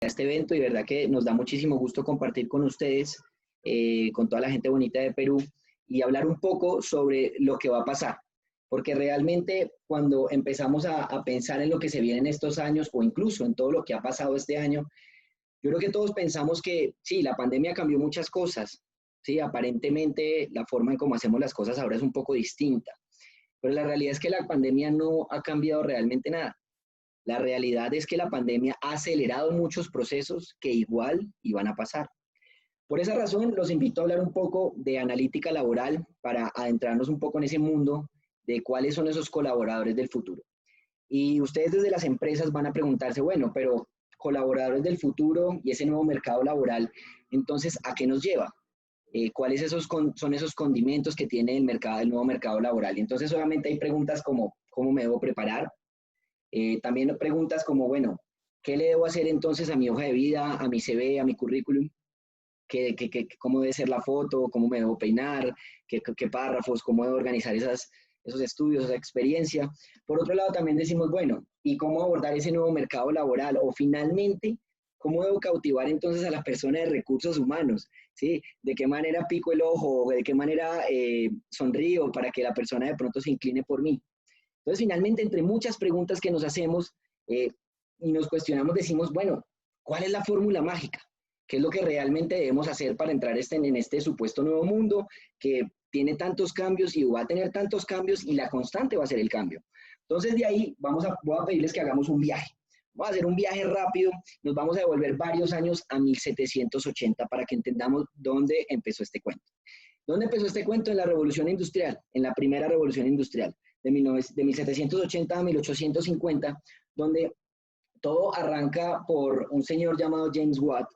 este evento y verdad que nos da muchísimo gusto compartir con ustedes, con toda la gente bonita de Perú y hablar un poco sobre lo que va a pasar. Porque realmente cuando empezamos a pensar en lo que se viene en estos años o incluso en todo lo que ha pasado este año, yo creo que todos pensamos que sí, la pandemia cambió muchas cosas. Sí, aparentemente la forma en cómo hacemos las cosas ahora es un poco distinta. Pero la realidad es que la pandemia no ha cambiado realmente nada. La realidad es que la pandemia ha acelerado muchos procesos que igual iban a pasar. Por esa razón, los invito a hablar un poco de analítica laboral para adentrarnos un poco en ese mundo de cuáles son esos colaboradores del futuro. Y ustedes desde las empresas van a preguntarse, bueno, pero colaboradores del futuro y ese nuevo mercado laboral, entonces, ¿a qué nos lleva? ¿Cuáles son esos condimentos que tiene el nuevo mercado laboral? Y entonces, solamente hay preguntas como, ¿cómo me debo preparar? También preguntas como, bueno, ¿qué le debo hacer entonces a mi hoja de vida, a mi CV, a mi currículum? ¿Cómo debe ser la foto? ¿Cómo me debo peinar? ¿Qué párrafos? ¿Cómo debo organizar esos estudios, esa experiencia? Por otro lado, también decimos, bueno, ¿y cómo abordar ese nuevo mercado laboral? O finalmente, ¿cómo debo cautivar entonces a la persona de recursos humanos? ¿Sí? ¿De qué manera pico el ojo? ¿De qué manera sonrío para que la persona de pronto se incline por mí? Entonces, finalmente, entre muchas preguntas que nos hacemos y nos cuestionamos, decimos, bueno, ¿cuál es la fórmula mágica? ¿Qué es lo que realmente debemos hacer para entrar en este supuesto nuevo mundo que tiene tantos cambios y va a tener tantos cambios y la constante va a ser el cambio? Entonces, de ahí voy a pedirles que hagamos un viaje. Vamos a hacer un viaje rápido, nos vamos a devolver varios años a 1780 para que entendamos dónde empezó este cuento. ¿Dónde empezó este cuento? En la Revolución Industrial, en la primera Revolución Industrial, de 1780 a 1850, donde todo arranca por un señor llamado James Watt,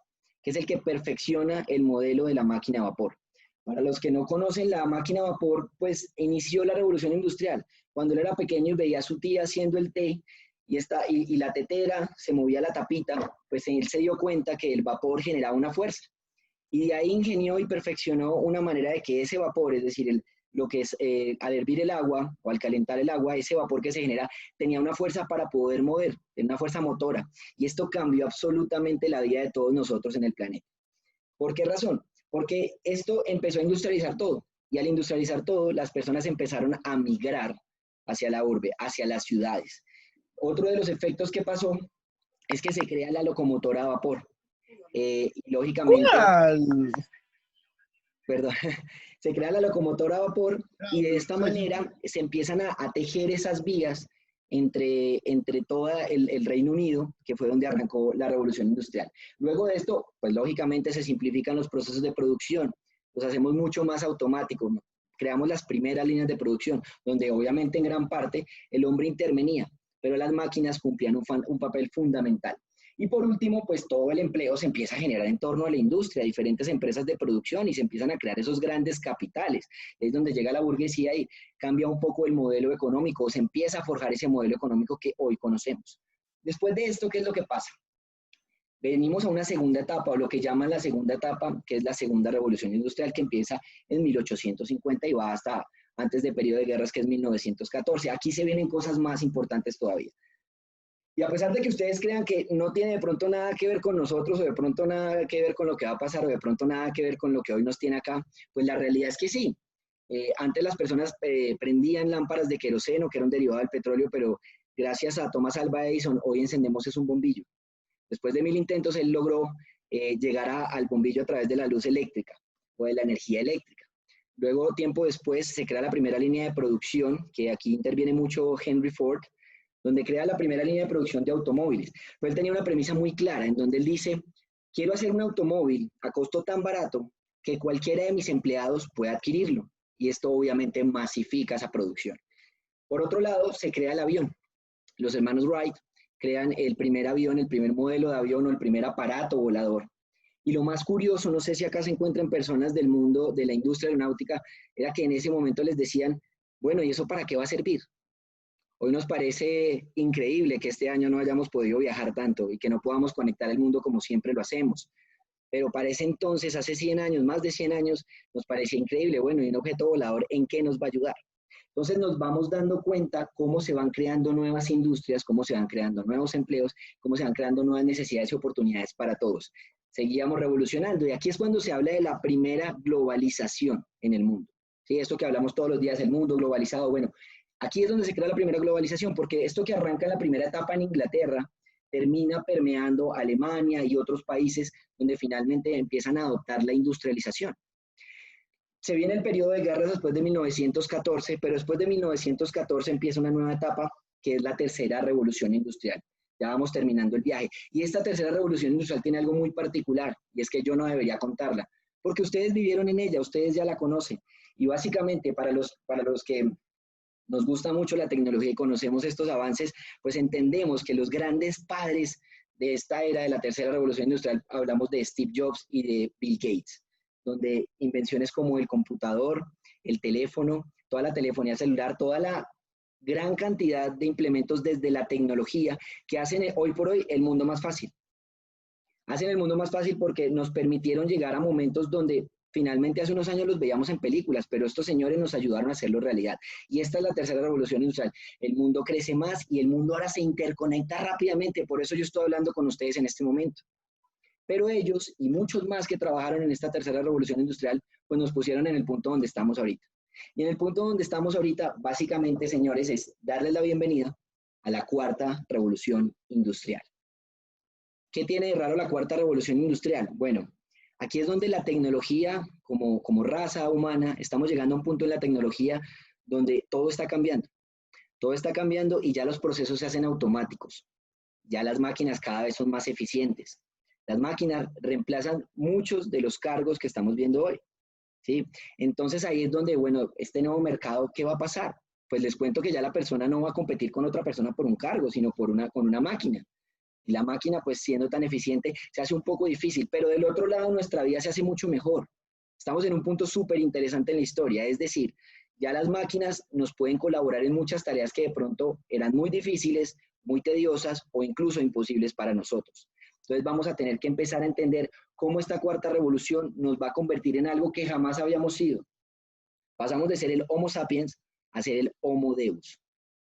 que es el que perfecciona el modelo de la máquina a vapor. Para los que no conocen la máquina a vapor, pues inició la Revolución Industrial. Cuando él era pequeño y veía a su tía haciendo el té y la tetera se movía la tapita, pues él se dio cuenta que el vapor generaba una fuerza. Y de ahí ingenió y perfeccionó una manera de que ese vapor, es decir, lo que es al hervir el agua o al calentar el agua, ese vapor que se genera tenía una fuerza para poder mover, una fuerza motora. Y esto cambió absolutamente la vida de todos nosotros en el planeta. ¿Por qué razón? Porque esto empezó a industrializar todo. Y al industrializar todo, las personas empezaron a migrar hacia la urbe, hacia las ciudades. Otro de los efectos que pasó es que se crea la locomotora a vapor. Y lógicamente, ¿Cuál? perdón, se crea la locomotora a vapor y de esta manera se empiezan a tejer esas vías entre todo el Reino Unido, que fue donde arrancó la revolución industrial. Luego de esto, pues lógicamente se simplifican los procesos de producción, los hacemos mucho más automáticos, ¿no? Creamos las primeras líneas de producción, donde obviamente en gran parte el hombre intervenía, pero las máquinas cumplían un papel fundamental. Y por último, pues todo el empleo se empieza a generar en torno a la industria, diferentes empresas de producción y se empiezan a crear esos grandes capitales. Es donde llega la burguesía y cambia un poco el modelo económico, se empieza a forjar ese modelo económico que hoy conocemos. Después de esto, ¿qué es lo que pasa? Venimos a una segunda etapa, o lo que llaman la segunda etapa, que es la segunda revolución industrial, que empieza en 1850 y va hasta antes del periodo de guerras, que es 1914. Aquí se vienen cosas más importantes todavía. Y a pesar de que ustedes crean que no tiene de pronto nada que ver con nosotros, o de pronto nada que ver con lo que va a pasar, o de pronto nada que ver con lo que hoy nos tiene acá, pues la realidad es que sí. Antes las personas prendían lámparas de queroseno, que era un derivado del petróleo, pero gracias a Thomas Alva Edison, hoy encendemos es un bombillo. Después de 1000 intentos, él logró llegar al bombillo a través de la luz eléctrica, o de la energía eléctrica. Luego, tiempo después, se crea la primera línea de producción, que aquí interviene mucho Henry Ford, donde crea la primera línea de producción de automóviles. Pero él tenía una premisa muy clara, en donde él dice, quiero hacer un automóvil a costo tan barato que cualquiera de mis empleados pueda adquirirlo. Y esto obviamente masifica esa producción. Por otro lado, se crea el avión. Los hermanos Wright crean el primer avión, el primer modelo de avión o el primer aparato volador. Y lo más curioso, no sé si acá se encuentran personas del mundo de la industria aeronáutica, era que en ese momento les decían, bueno, ¿y eso para qué va a servir? Hoy nos parece increíble que este año no hayamos podido viajar tanto y que no podamos conectar el mundo como siempre lo hacemos. Pero para ese entonces, hace 100 años, más de 100 años, nos parecía increíble. Bueno, ¿y un objeto volador en qué nos va a ayudar? Entonces nos vamos dando cuenta cómo se van creando nuevas industrias, cómo se van creando nuevos empleos, cómo se van creando nuevas necesidades y oportunidades para todos. Seguíamos revolucionando y aquí es cuando se habla de la primera globalización en el mundo. ¿Sí? Esto que hablamos todos los días, el mundo globalizado, bueno, aquí es donde se crea la primera globalización, porque esto que arranca en la primera etapa en Inglaterra, termina permeando Alemania y otros países donde finalmente empiezan a adoptar la industrialización. Se viene el periodo de guerras después de 1914, pero después de 1914 empieza una nueva etapa que es la tercera revolución industrial. Ya vamos terminando el viaje. Y esta tercera revolución industrial tiene algo muy particular, y es que yo no debería contarla, porque ustedes vivieron en ella, ustedes ya la conocen. Y básicamente para los que nos gusta mucho la tecnología y conocemos estos avances, pues entendemos que los grandes padres de esta era de la tercera revolución industrial, hablamos de Steve Jobs y de Bill Gates, donde invenciones como el computador, el teléfono, toda la telefonía celular, toda la gran cantidad de implementos desde la tecnología que hacen hoy por hoy el mundo más fácil. Hacen el mundo más fácil porque nos permitieron llegar a momentos donde finalmente hace unos años los veíamos en películas, pero estos señores nos ayudaron a hacerlo realidad. Y esta es la tercera revolución industrial. El mundo crece más y el mundo ahora se interconecta rápidamente. Por eso yo estoy hablando con ustedes en este momento. Pero ellos y muchos más que trabajaron en esta tercera revolución industrial, pues nos pusieron en el punto donde estamos ahorita. Y en el punto donde estamos ahorita, básicamente, señores, es darles la bienvenida a la cuarta revolución industrial. ¿Qué tiene de raro la cuarta revolución industrial? Bueno, aquí es donde la tecnología, como raza humana, estamos llegando a un punto en la tecnología donde todo está cambiando. Todo está cambiando y ya los procesos se hacen automáticos. Ya las máquinas cada vez son más eficientes. Las máquinas reemplazan muchos de los cargos que estamos viendo hoy, ¿sí? Entonces ahí es donde, bueno, este nuevo mercado, ¿qué va a pasar? Pues les cuento que ya la persona no va a competir con otra persona por un cargo, sino con una máquina. Y la máquina, pues siendo tan eficiente, se hace un poco difícil, pero del otro lado nuestra vida se hace mucho mejor. Estamos en un punto súper interesante en la historia, es decir, ya las máquinas nos pueden colaborar en muchas tareas que de pronto eran muy difíciles, muy tediosas o incluso imposibles para nosotros. Entonces vamos a tener que empezar a entender cómo esta cuarta revolución nos va a convertir en algo que jamás habíamos sido. Pasamos de ser el Homo sapiens a ser el Homo Deus.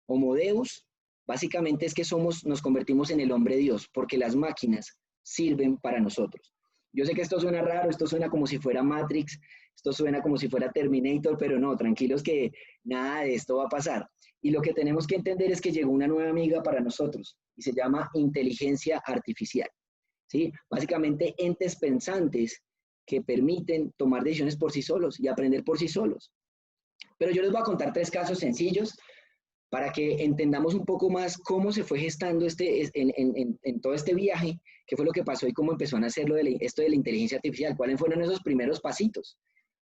Homo Deus básicamente es que nos convertimos en el hombre Dios, porque las máquinas sirven para nosotros. Yo sé que esto suena raro, esto suena como si fuera Matrix, esto suena como si fuera Terminator, pero no, tranquilos que nada de esto va a pasar. Y lo que tenemos que entender es que llegó una nueva amiga para nosotros y se llama inteligencia artificial. ¿Sí? Básicamente entes pensantes que permiten tomar decisiones por sí solos y aprender por sí solos. Pero yo les voy a contar 3 casos sencillos para que entendamos un poco más cómo se fue gestando en todo este viaje, qué fue lo que pasó y cómo empezó a nacer esto de la inteligencia artificial, cuáles fueron esos primeros pasitos.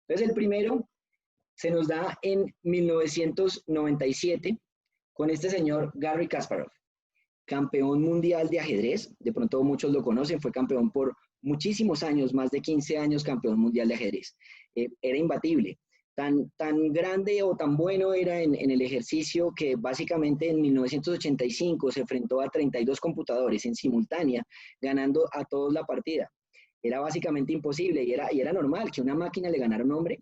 Entonces, el primero se nos da en 1997 con este señor Garry Kasparov, campeón mundial de ajedrez. De pronto muchos lo conocen, fue campeón por muchísimos años, más de 15 años campeón mundial de ajedrez. Era imbatible. Tan grande o tan bueno era en el ejercicio que básicamente en 1985 se enfrentó a 32 computadores en simultánea, ganando a todos la partida. Era básicamente imposible y era normal que una máquina le ganara a un hombre.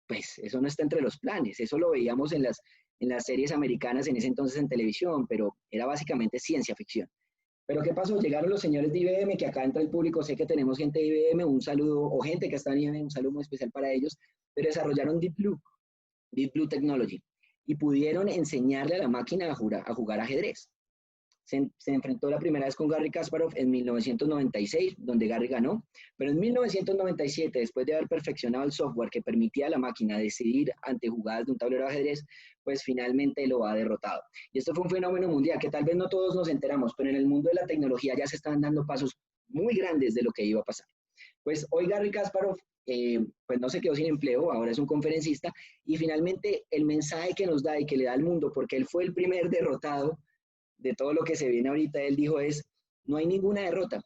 Pues eso no está entre los planes, eso lo veíamos en las series americanas en ese entonces en televisión, pero era básicamente ciencia ficción. Pero ¿qué pasó? Llegaron los señores de IBM, que acá entra el público, sé que tenemos gente de IBM, un saludo, o gente que está en IBM, un saludo muy especial para ellos, pero desarrollaron Deep Blue Technology, y pudieron enseñarle a la máquina a jugar ajedrez. Se enfrentó la primera vez con Garry Kasparov en 1996, donde Garry ganó, pero en 1997, después de haber perfeccionado el software que permitía a la máquina decidir ante jugadas de un tablero de ajedrez, pues finalmente lo ha derrotado. Y esto fue un fenómeno mundial que tal vez no todos nos enteramos, pero en el mundo de la tecnología ya se están dando pasos muy grandes de lo que iba a pasar. Pues hoy Garry Kasparov pues no se quedó sin empleo, ahora es un conferencista, y finalmente el mensaje que nos da y que le da al mundo, porque él fue el primer derrotado de todo lo que se viene ahorita, él dijo no hay ninguna derrota,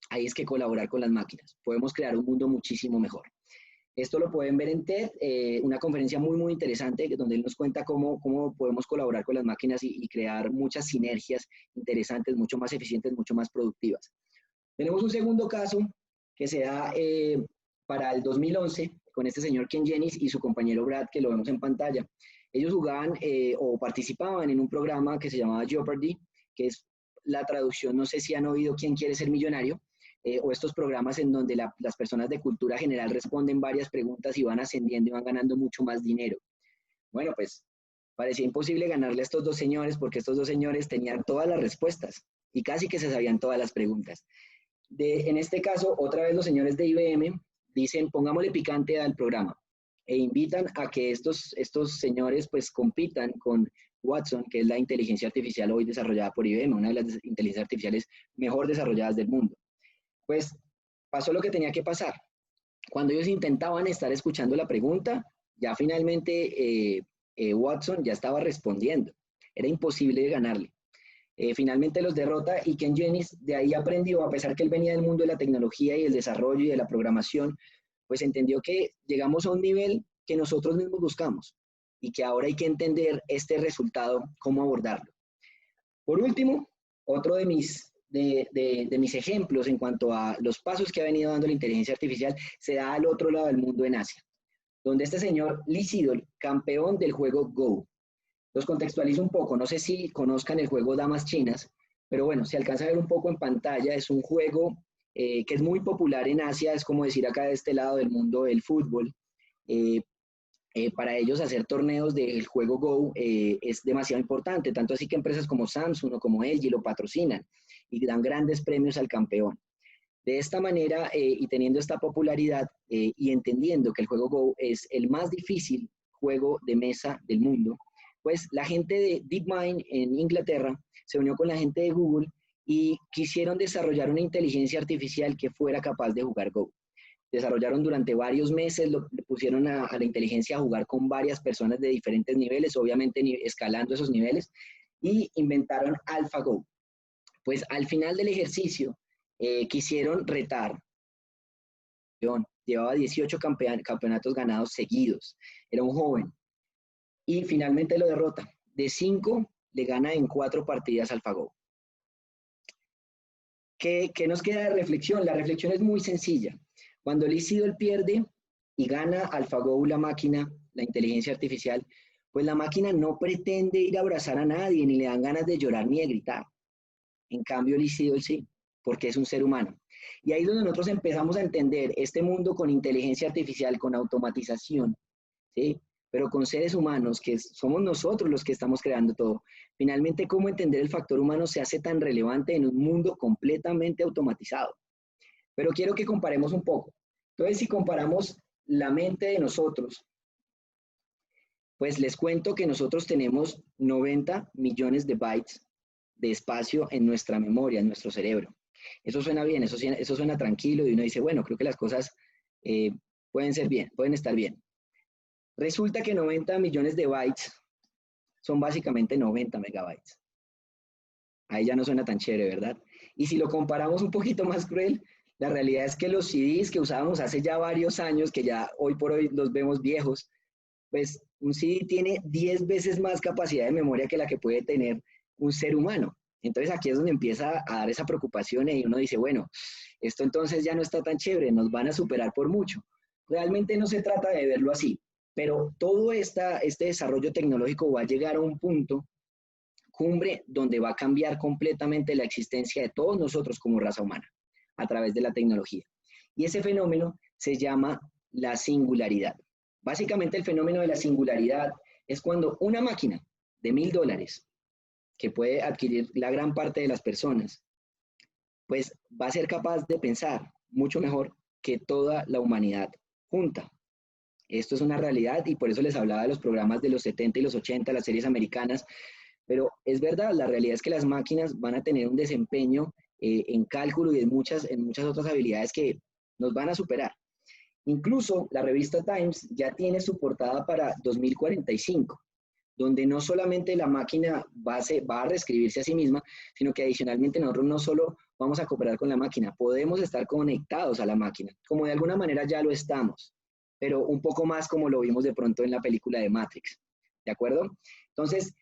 hay es que colaborar con las máquinas, podemos crear un mundo muchísimo mejor. Esto lo pueden ver en TED, una conferencia muy, muy interesante, donde él nos cuenta cómo podemos colaborar con las máquinas y crear muchas sinergias interesantes, mucho más eficientes, mucho más productivas. Tenemos un segundo caso que se da para el 2011, con este señor Ken Jennings y su compañero Brad, que lo vemos en pantalla. Ellos jugaban o participaban en un programa que se llamaba Jeopardy, que es la traducción, no sé si han oído ¿Quién quiere ser millonario? O estos programas en donde las personas de cultura general responden varias preguntas y van ascendiendo y van ganando mucho más dinero. Bueno, pues parecía imposible ganarle a estos dos señores porque estos dos señores tenían todas las respuestas y casi que se sabían todas las preguntas. En este caso, otra vez los señores de IBM dicen, pongámosle picante al programa e invitan a que estos señores pues compitan con Watson, que es la inteligencia artificial hoy desarrollada por IBM, una de las inteligencias artificiales mejor desarrolladas del mundo. Pues pasó lo que tenía que pasar. Cuando ellos intentaban estar escuchando la pregunta, ya finalmente Watson ya estaba respondiendo. Era imposible de ganarle. Finalmente los derrota y Ken Jennings de ahí aprendió, a pesar que él venía del mundo de la tecnología y el desarrollo y de la programación, pues entendió que llegamos a un nivel que nosotros mismos buscamos y que ahora hay que entender este resultado, cómo abordarlo. Por último, otro de mis ejemplos en cuanto a los pasos que ha venido dando la inteligencia artificial se da al otro lado del mundo en Asia, donde este señor Lee Sedol, campeón del juego Go. Los contextualizo un poco, no sé si conozcan el juego Damas Chinas, pero bueno, se alcanza a ver un poco en pantalla, es un juego que es muy popular en Asia, es como decir acá de este lado del mundo el fútbol. Para ellos hacer torneos del juego Go es demasiado importante, tanto así que empresas como Samsung o como LG lo patrocinan y dan grandes premios al campeón. De esta manera, y teniendo esta popularidad y entendiendo que el juego Go es el más difícil juego de mesa del mundo, pues la gente de DeepMind en Inglaterra se unió con la gente de Google y quisieron desarrollar una inteligencia artificial que fuera capaz de jugar Go. Desarrollaron durante varios meses, le pusieron a la inteligencia a jugar con varias personas de diferentes niveles, obviamente escalando esos niveles, y inventaron AlphaGo. Pues al final del ejercicio quisieron retar. Llevaba 18 campeonatos ganados seguidos. Era un joven. Y finalmente lo derrota. De 5, le gana en 4 partidas AlphaGo. ¿Qué nos queda de reflexión? La reflexión es muy sencilla. Cuando Lee Sedol pierde y gana AlphaGo, la máquina, la inteligencia artificial, pues la máquina no pretende ir a abrazar a nadie, ni le dan ganas de llorar ni de gritar. En cambio, Lee Sedol sí, porque es un ser humano. Y ahí es donde nosotros empezamos a entender este mundo con inteligencia artificial, con automatización, ¿sí? Pero con seres humanos, que somos nosotros los que estamos creando todo. Finalmente, ¿cómo entender el factor humano se hace tan relevante en un mundo completamente automatizado? Pero quiero que comparemos un poco. Entonces, si comparamos la mente de nosotros, pues les cuento que nosotros tenemos 90 millones de bytes de espacio en nuestra memoria, en nuestro cerebro. Eso suena bien, eso suena tranquilo y uno dice, bueno, creo que las cosas pueden ser bien, pueden estar bien. Resulta que 90 millones de bytes son básicamente 90 megabytes. Ahí ya no suena tan chévere, ¿verdad? Y si lo comparamos un poquito más cruel, la realidad es que los CDs que usábamos hace ya varios años, que ya hoy por hoy los vemos viejos, pues un CD tiene 10 veces más capacidad de memoria que la que puede tener un ser humano. Entonces aquí es donde empieza a dar esa preocupación y uno dice, bueno, esto entonces ya no está tan chévere, nos van a superar por mucho. Realmente no se trata de verlo así, pero todo este desarrollo tecnológico va a llegar a un punto cumbre donde va a cambiar completamente la existencia de todos nosotros como raza humana a través de la tecnología. Y ese fenómeno se llama la singularidad. Básicamente el fenómeno de la singularidad es cuando una máquina de $1000 que puede adquirir la gran parte de las personas, pues va a ser capaz de pensar mucho mejor que toda la humanidad junta. Esto es una realidad y por eso les hablaba de los programas de los 70 y los 80, las series americanas, pero es verdad, la realidad es que las máquinas van a tener un desempeño en cálculo y en muchas otras habilidades que nos van a superar. Incluso la revista Times ya tiene su portada para 2045, donde no solamente la máquina va a reescribirse a sí misma, sino que adicionalmente nosotros no solo vamos a cooperar con la máquina, podemos estar conectados a la máquina, como de alguna manera ya lo estamos, pero un poco más como lo vimos de pronto en la película de Matrix, ¿de acuerdo? Entonces,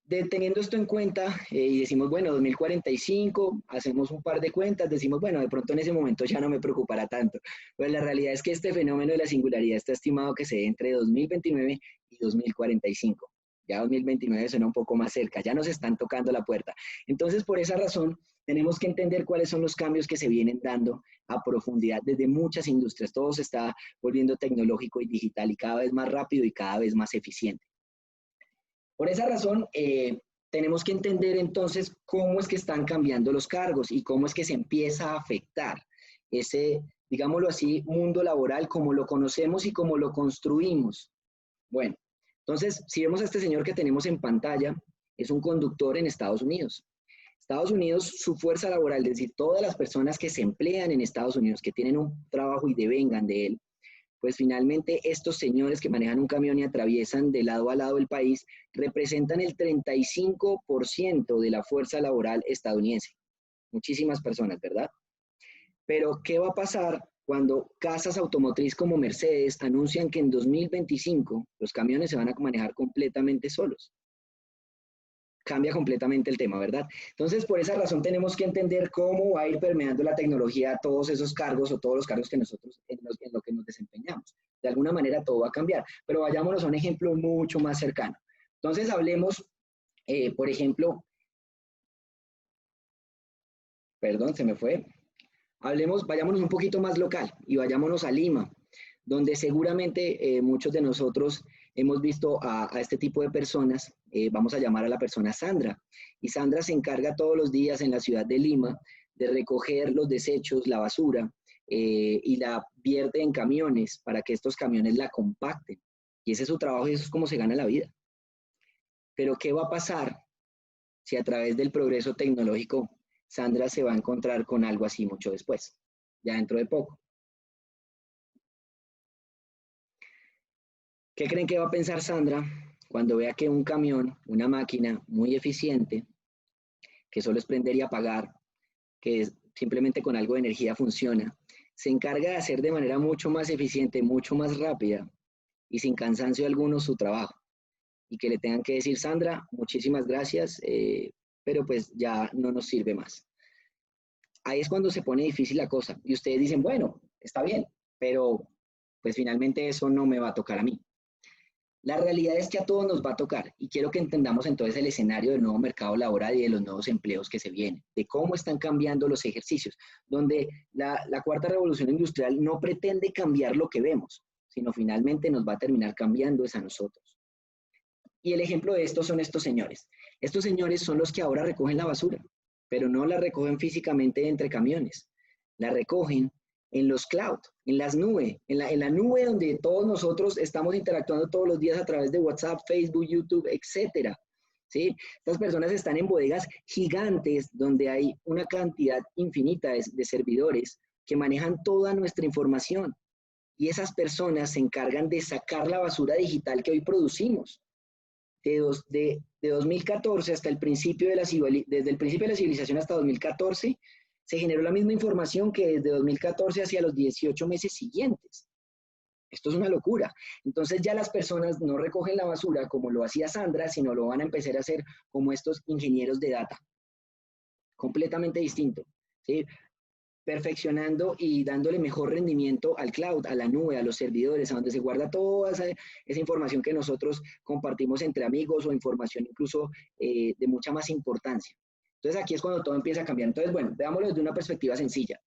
Teniendo esto en cuenta y decimos, bueno, 2045, hacemos un par de cuentas, decimos, bueno, de pronto en ese momento ya no me preocupará tanto. Pero la realidad es que este fenómeno de la singularidad está estimado que se dé entre 2029 y 2045. Ya 2029 suena un poco más cerca, ya nos están tocando la puerta. Entonces, por esa razón, tenemos que entender cuáles son los cambios que se vienen dando a profundidad desde muchas industrias. Todo se está volviendo tecnológico y digital y cada vez más rápido y cada vez más eficiente. Por esa razón, tenemos que entender entonces cómo es que están cambiando los cargos y cómo es que se empieza a afectar ese, digámoslo así, mundo laboral como lo conocemos y como lo construimos. Bueno, entonces, si vemos a este señor que tenemos en pantalla, es un conductor en Estados Unidos. Estados Unidos, su fuerza laboral, es decir, todas las personas que se emplean en Estados Unidos, que tienen un trabajo y devengan de él, pues finalmente estos señores que manejan un camión y atraviesan de lado a lado el país representan el 35% de la fuerza laboral estadounidense. Muchísimas personas, ¿verdad? Pero, ¿qué va a pasar cuando casas automotriz como Mercedes anuncian que en 2025 los camiones se van a manejar completamente solos? Cambia completamente el tema, ¿verdad? Entonces, por esa razón tenemos que entender cómo va a ir permeando la tecnología a todos esos cargos o todos los cargos que nosotros en lo que nos desempeñamos. De alguna manera todo va a cambiar, pero vayámonos a un ejemplo mucho más cercano. Entonces, hablemos, por ejemplo, perdón, se me fue. Vayámonos un poquito más local y vayámonos a Lima, donde seguramente muchos de nosotros hemos visto a este tipo de personas. Vamos a llamar a la persona Sandra, y Sandra se encarga todos los días en la ciudad de Lima de recoger los desechos, la basura, y la vierte en camiones para que estos camiones la compacten. Y ese es su trabajo y eso es como se gana la vida. Pero ¿qué va a pasar si a través del progreso tecnológico Sandra se va a encontrar con algo así mucho después, ya dentro de poco? ¿Qué creen que va a pensar Sandra cuando vea que un camión, una máquina muy eficiente, que solo es prender y apagar, que simplemente con algo de energía funciona, se encarga de hacer de manera mucho más eficiente, mucho más rápida y sin cansancio alguno su trabajo? Y que le tengan que decir, Sandra, muchísimas gracias, pero pues ya no nos sirve más. Ahí es cuando se pone difícil la cosa. Y ustedes dicen, bueno, está bien, pero pues finalmente eso no me va a tocar a mí. La realidad es que a todos nos va a tocar y quiero que entendamos entonces el escenario del nuevo mercado laboral y de los nuevos empleos que se vienen, de cómo están cambiando los ejercicios, donde la cuarta revolución industrial no pretende cambiar lo que vemos, sino finalmente nos va a terminar cambiando es a nosotros. Y el ejemplo de esto son estos señores. Estos señores son los que ahora recogen la basura, pero no la recogen físicamente entre camiones, la recogen en los cloud, en las nubes, en la nube donde todos nosotros estamos interactuando todos los días a través de WhatsApp, Facebook, YouTube, etcétera. ¿Sí? Estas personas están en bodegas gigantes donde hay una cantidad infinita de servidores que manejan toda nuestra información y esas personas se encargan de sacar la basura digital que hoy producimos. De 2014 hasta el principio desde el principio de la civilización hasta 2014, se generó la misma información que desde 2014 hacia los 18 meses siguientes. Esto es una locura. Entonces ya las personas no recogen la basura como lo hacía Sandra, sino lo van a empezar a hacer como estos ingenieros de data. Completamente distinto. ¿Sí? Perfeccionando y dándole mejor rendimiento al cloud, a la nube, a los servidores, a donde se guarda toda esa información que nosotros compartimos entre amigos o información incluso de mucha más importancia. Entonces aquí es cuando todo empieza a cambiar. Entonces, bueno, veámoslo desde una perspectiva sencilla.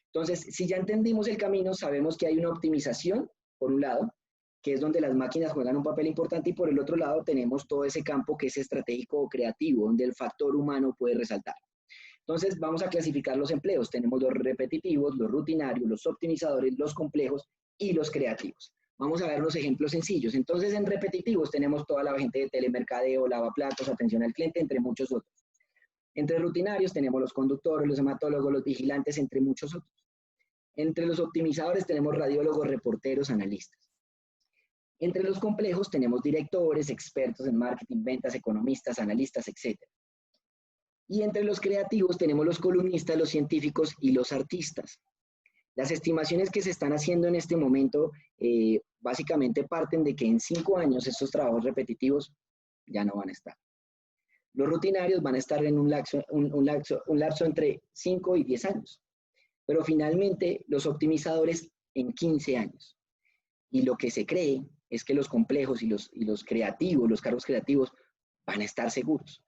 Entonces, si ya entendimos el camino, sabemos que hay una optimización, por un lado, que es donde las máquinas juegan un papel importante, y por el otro lado tenemos todo ese campo que es estratégico o creativo, donde el factor humano puede resaltar. Entonces, vamos a clasificar los empleos. Tenemos los repetitivos, los rutinarios, los optimizadores, los complejos y los creativos. Vamos a ver unos ejemplos sencillos. Entonces, en repetitivos tenemos toda la gente de telemercadeo, lavaplatos, atención al cliente, entre muchos otros. Entre rutinarios tenemos los conductores, los hematólogos, los vigilantes, entre muchos otros. Entre los optimizadores tenemos radiólogos, reporteros, analistas. Entre los complejos tenemos directores, expertos en marketing, ventas, economistas, analistas, etc. Y entre los creativos tenemos los columnistas, los científicos y los artistas. Las estimaciones que se están haciendo en este momento básicamente parten de que en 5 años estos trabajos repetitivos ya no van a estar. Los rutinarios van a estar en un lapso entre 5 y 10 años. Pero finalmente los optimizadores en 15 años. Y lo que se cree es que los complejos y los creativos, los cargos creativos, van a estar seguros.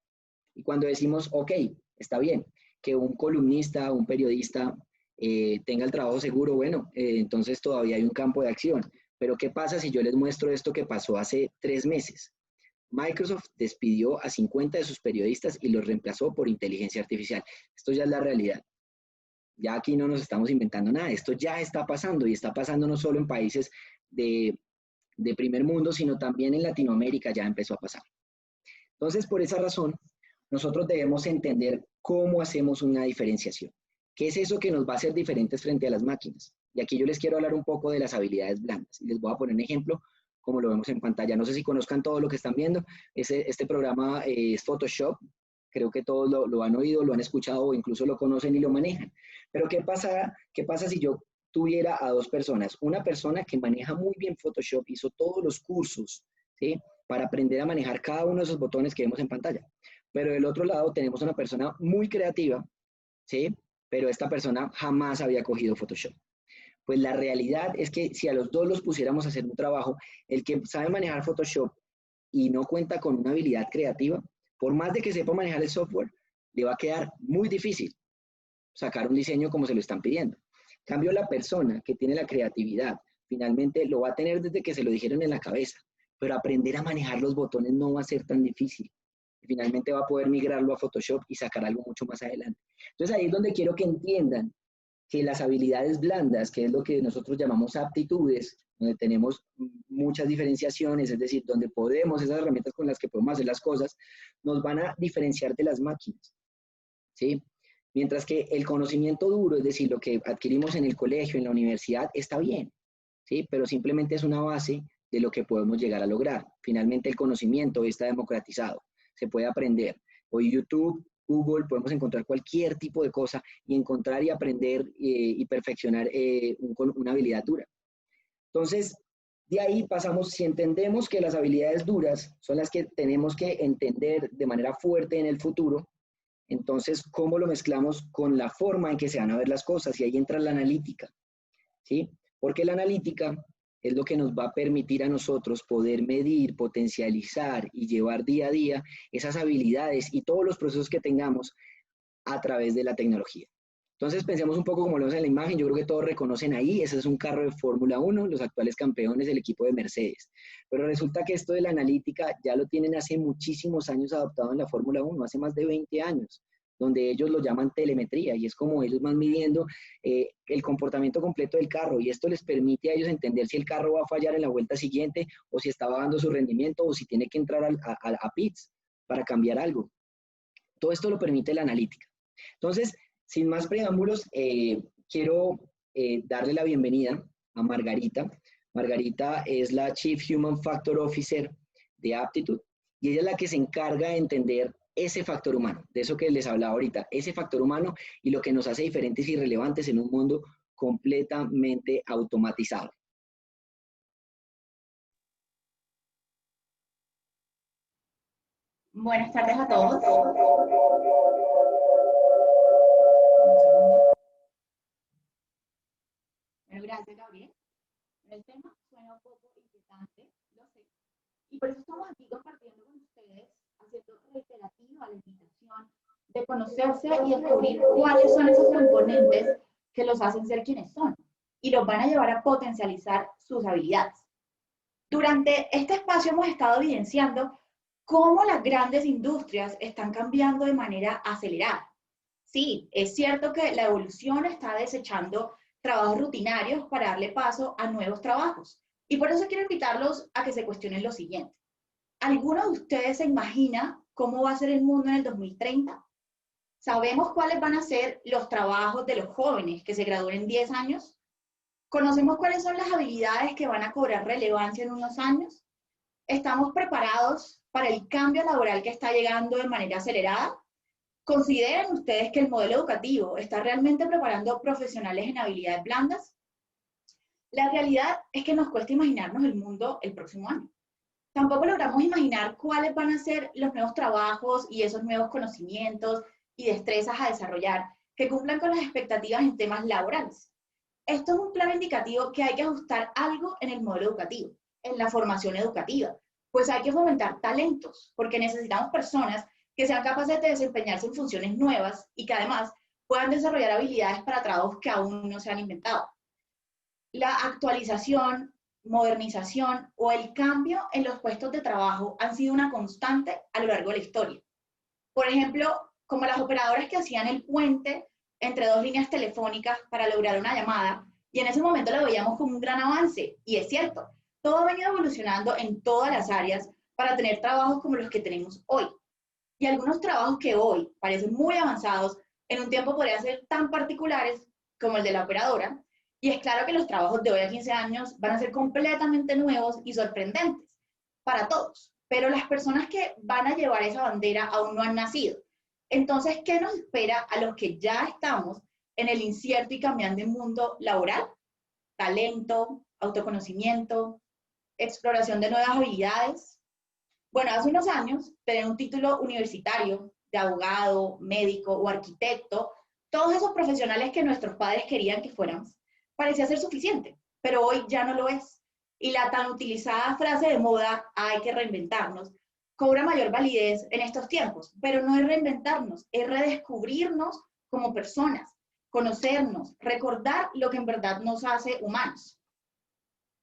Y cuando decimos, ok, está bien, que un columnista, un periodista tenga el trabajo seguro, bueno, entonces todavía hay un campo de acción. Pero ¿qué pasa si yo les muestro esto que pasó hace 3 meses? Microsoft despidió a 50 de sus periodistas y los reemplazó por inteligencia artificial. Esto ya es la realidad. Ya aquí no nos estamos inventando nada. Esto ya está pasando y está pasando no solo en países de primer mundo, sino también en Latinoamérica ya empezó a pasar. Entonces, por esa razón, nosotros debemos entender cómo hacemos una diferenciación. ¿Qué es eso que nos va a hacer diferentes frente a las máquinas? Y aquí yo les quiero hablar un poco de las habilidades blandas. Y les voy a poner un ejemplo, como lo vemos en pantalla. No sé si conozcan todo lo que están viendo. Este programa es Photoshop. Creo que todos lo han oído, lo han escuchado o incluso lo conocen y lo manejan. Pero ¿qué pasa si yo tuviera a 2 personas? Una persona que maneja muy bien Photoshop, hizo todos los cursos, ¿sí?, para aprender a manejar cada uno de esos botones que vemos en pantalla. Pero del otro lado tenemos una persona muy creativa, ¿sí?, pero esta persona jamás había cogido Photoshop. Pues la realidad es que si a los 2 los pusiéramos a hacer un trabajo, el que sabe manejar Photoshop y no cuenta con una habilidad creativa, por más de que sepa manejar el software, le va a quedar muy difícil sacar un diseño como se lo están pidiendo. En cambio, la persona que tiene la creatividad, finalmente lo va a tener desde que se lo dijeron en la cabeza, pero aprender a manejar los botones no va a ser tan difícil. Finalmente va a poder migrarlo a Photoshop y sacar algo mucho más adelante. Entonces ahí es donde quiero que entiendan que las habilidades blandas, que es lo que nosotros llamamos aptitudes, donde tenemos muchas diferenciaciones, es decir, donde podemos, esas herramientas con las que podemos hacer las cosas, nos van a diferenciar de las máquinas, ¿sí? Mientras que el conocimiento duro, es decir, lo que adquirimos en el colegio, en la universidad, está bien, ¿sí? Pero simplemente es una base de lo que podemos llegar a lograr. Finalmente el conocimiento está democratizado, se puede aprender. Hoy YouTube, Google, podemos encontrar cualquier tipo de cosa y encontrar y aprender y perfeccionar una habilidad dura. Entonces, de ahí pasamos, si entendemos que las habilidades duras son las que tenemos que entender de manera fuerte en el futuro, entonces, ¿cómo lo mezclamos con la forma en que se van a ver las cosas? Y ahí entra la analítica, ¿sí? Porque la analítica es lo que nos va a permitir a nosotros poder medir, potencializar y llevar día a día esas habilidades y todos los procesos que tengamos a través de la tecnología. Entonces pensemos un poco como lo vemos en la imagen, yo creo que todos reconocen ahí, ese es un carro de Fórmula 1, los actuales campeones del equipo de Mercedes. Pero resulta que esto de la analítica ya lo tienen hace muchísimos años adoptado en la Fórmula 1, hace más de 20 años, donde ellos lo llaman telemetría y es como ellos van midiendo el comportamiento completo del carro y esto les permite a ellos entender si el carro va a fallar en la vuelta siguiente o si está bajando su rendimiento o si tiene que entrar a pits para cambiar algo. Todo esto lo permite la analítica. Entonces, sin más preámbulos, quiero darle la bienvenida a Margarita. Margarita es la Chief Human Factor Officer de Aptitude y ella es la que se encarga de entender ese factor humano, de eso que les hablaba ahorita, ese factor humano y lo que nos hace diferentes y relevantes en un mundo completamente automatizado. Buenas tardes a todos. Bueno, gracias, Gabriel. El tema suena un poco inquietante, lo sé. Y por eso estamos aquí compartiendo con ustedes, haciendo reiterativa la invitación de conocerse y descubrir cuáles son esos componentes que los hacen ser quienes son y los van a llevar a potencializar sus habilidades. Durante este espacio hemos estado evidenciando cómo las grandes industrias están cambiando de manera acelerada. Sí, es cierto que la evolución está desechando trabajos rutinarios para darle paso a nuevos trabajos. Y por eso quiero invitarlos a que se cuestionen lo siguiente. ¿Alguno de ustedes se imagina cómo va a ser el mundo en el 2030? ¿Sabemos cuáles van a ser los trabajos de los jóvenes que se gradúen en 10 años? ¿Conocemos cuáles son las habilidades que van a cobrar relevancia en unos años? ¿Estamos preparados para el cambio laboral que está llegando de manera acelerada? ¿Consideran ustedes que el modelo educativo está realmente preparando profesionales en habilidades blandas? La realidad es que nos cuesta imaginarnos el mundo el próximo año. tampoco logramos imaginar cuáles van a ser los nuevos trabajos y esos nuevos conocimientos y destrezas a desarrollar que cumplan con las expectativas en temas laborales. Esto es un claro indicativo que hay que ajustar algo en el modelo educativo, en la formación educativa, pues hay que fomentar talentos, porque necesitamos personas que sean capaces de desempeñarse en funciones nuevas y que además puedan desarrollar habilidades para trabajos que aún no se han inventado. La actualización, modernización o el cambio en los puestos de trabajo han sido una constante a lo largo de la historia. Por ejemplo, como las operadoras que hacían el puente entre dos líneas telefónicas para lograr una llamada, y en ese momento lo veíamos como un gran avance, y es cierto, todo ha venido evolucionando en todas las áreas para tener trabajos como los que tenemos hoy. Y algunos trabajos que hoy parecen muy avanzados, en un tiempo podrían ser tan particulares como el de la operadora, y es claro que los trabajos de hoy a 15 años van a ser completamente nuevos y sorprendentes para todos, pero las personas que van a llevar esa bandera aún no han nacido. Entonces, ¿qué nos espera a los que ya estamos en el incierto y cambiante mundo laboral? Talento, autoconocimiento, exploración de nuevas habilidades. Bueno, hace unos años, tener un título universitario de abogado, médico o arquitecto, todos esos profesionales que nuestros padres querían que fuéramos, parecía ser suficiente, pero hoy ya no lo es. Y la tan utilizada frase de moda, hay que reinventarnos, cobra mayor validez en estos tiempos, pero no es reinventarnos, es redescubrirnos como personas, conocernos, recordar lo que en verdad nos hace humanos.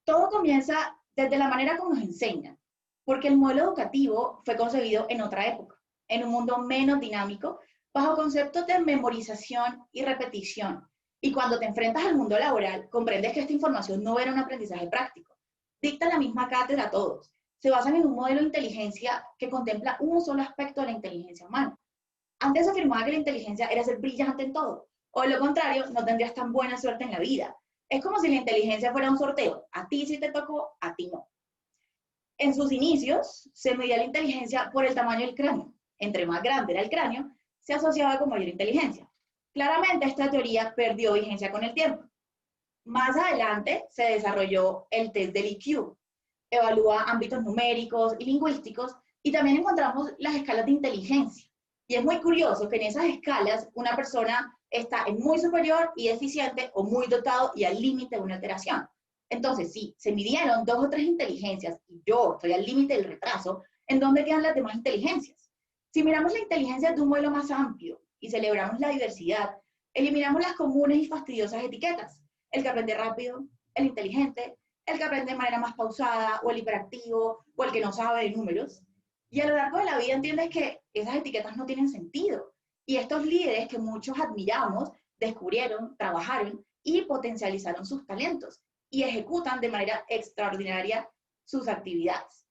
Todo comienza desde la manera como nos enseñan, porque el modelo educativo fue concebido en otra época, en un mundo menos dinámico, bajo conceptos de memorización y repetición. Y cuando te enfrentas al mundo laboral, comprendes que esta información no era un aprendizaje práctico. Dicta la misma cátedra a todos. Se basan en un modelo de inteligencia que contempla un solo aspecto de la inteligencia humana. Antes se afirmaba que la inteligencia era ser brillante en todo, o de lo contrario, no tendrías tan buena suerte en la vida. Es como si la inteligencia fuera un sorteo. A ti sí te tocó, a ti no. En sus inicios, se medía la inteligencia por el tamaño del cráneo. Entre más grande era el cráneo, se asociaba con mayor inteligencia. Claramente, esta teoría perdió vigencia con el tiempo. Más adelante se desarrolló el test del IQ. Evalúa ámbitos numéricos y lingüísticos y también encontramos las escalas de inteligencia. Y es muy curioso que en esas escalas una persona está en muy superior y deficiente o muy dotado y al límite de una alteración. Entonces, si se midieron 2 o 3 inteligencias y yo estoy al límite del retraso, ¿en dónde quedan las demás inteligencias? Si miramos la inteligencia de un modelo más amplio y celebramos la diversidad, eliminamos las comunes y fastidiosas etiquetas. El que aprende rápido, el inteligente, el que aprende de manera más pausada, o el hiperactivo, o el que no sabe de números. Y a lo largo de la vida entiendes que esas etiquetas no tienen sentido. Y estos líderes que muchos admiramos descubrieron, trabajaron y potencializaron sus talentos y ejecutan de manera extraordinaria sus actividades.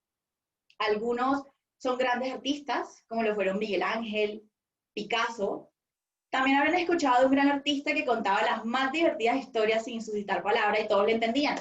Algunos son grandes artistas, como lo fueron Miguel Ángel, Picasso. También habrán escuchado de un gran artista que contaba las más divertidas historias sin suscitar palabra y todos le entendían.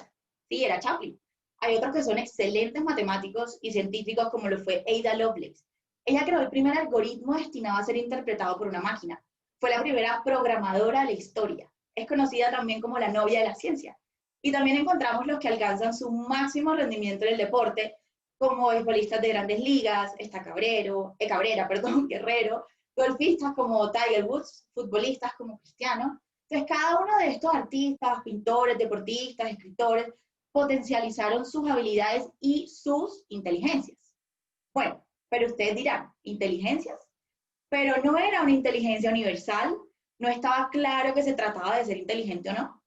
Sí, era Chaplin. Hay otros que son excelentes matemáticos y científicos, como lo fue Ada Lovelace. Ella creó el primer algoritmo destinado a ser interpretado por una máquina. Fue la primera programadora de la historia. Es conocida también como la novia de la ciencia. Y también encontramos los que alcanzan su máximo rendimiento en el deporte, como beisbolistas de grandes ligas, Cabrera, Guerrero, golfistas como Tiger Woods, futbolistas como Cristiano. Entonces, cada uno de estos artistas, pintores, deportistas, escritores, potencializaron sus habilidades y sus inteligencias. Bueno, pero ustedes dirán, ¿inteligencias? Pero no era una inteligencia universal, no estaba claro que se trataba de ser inteligente o no.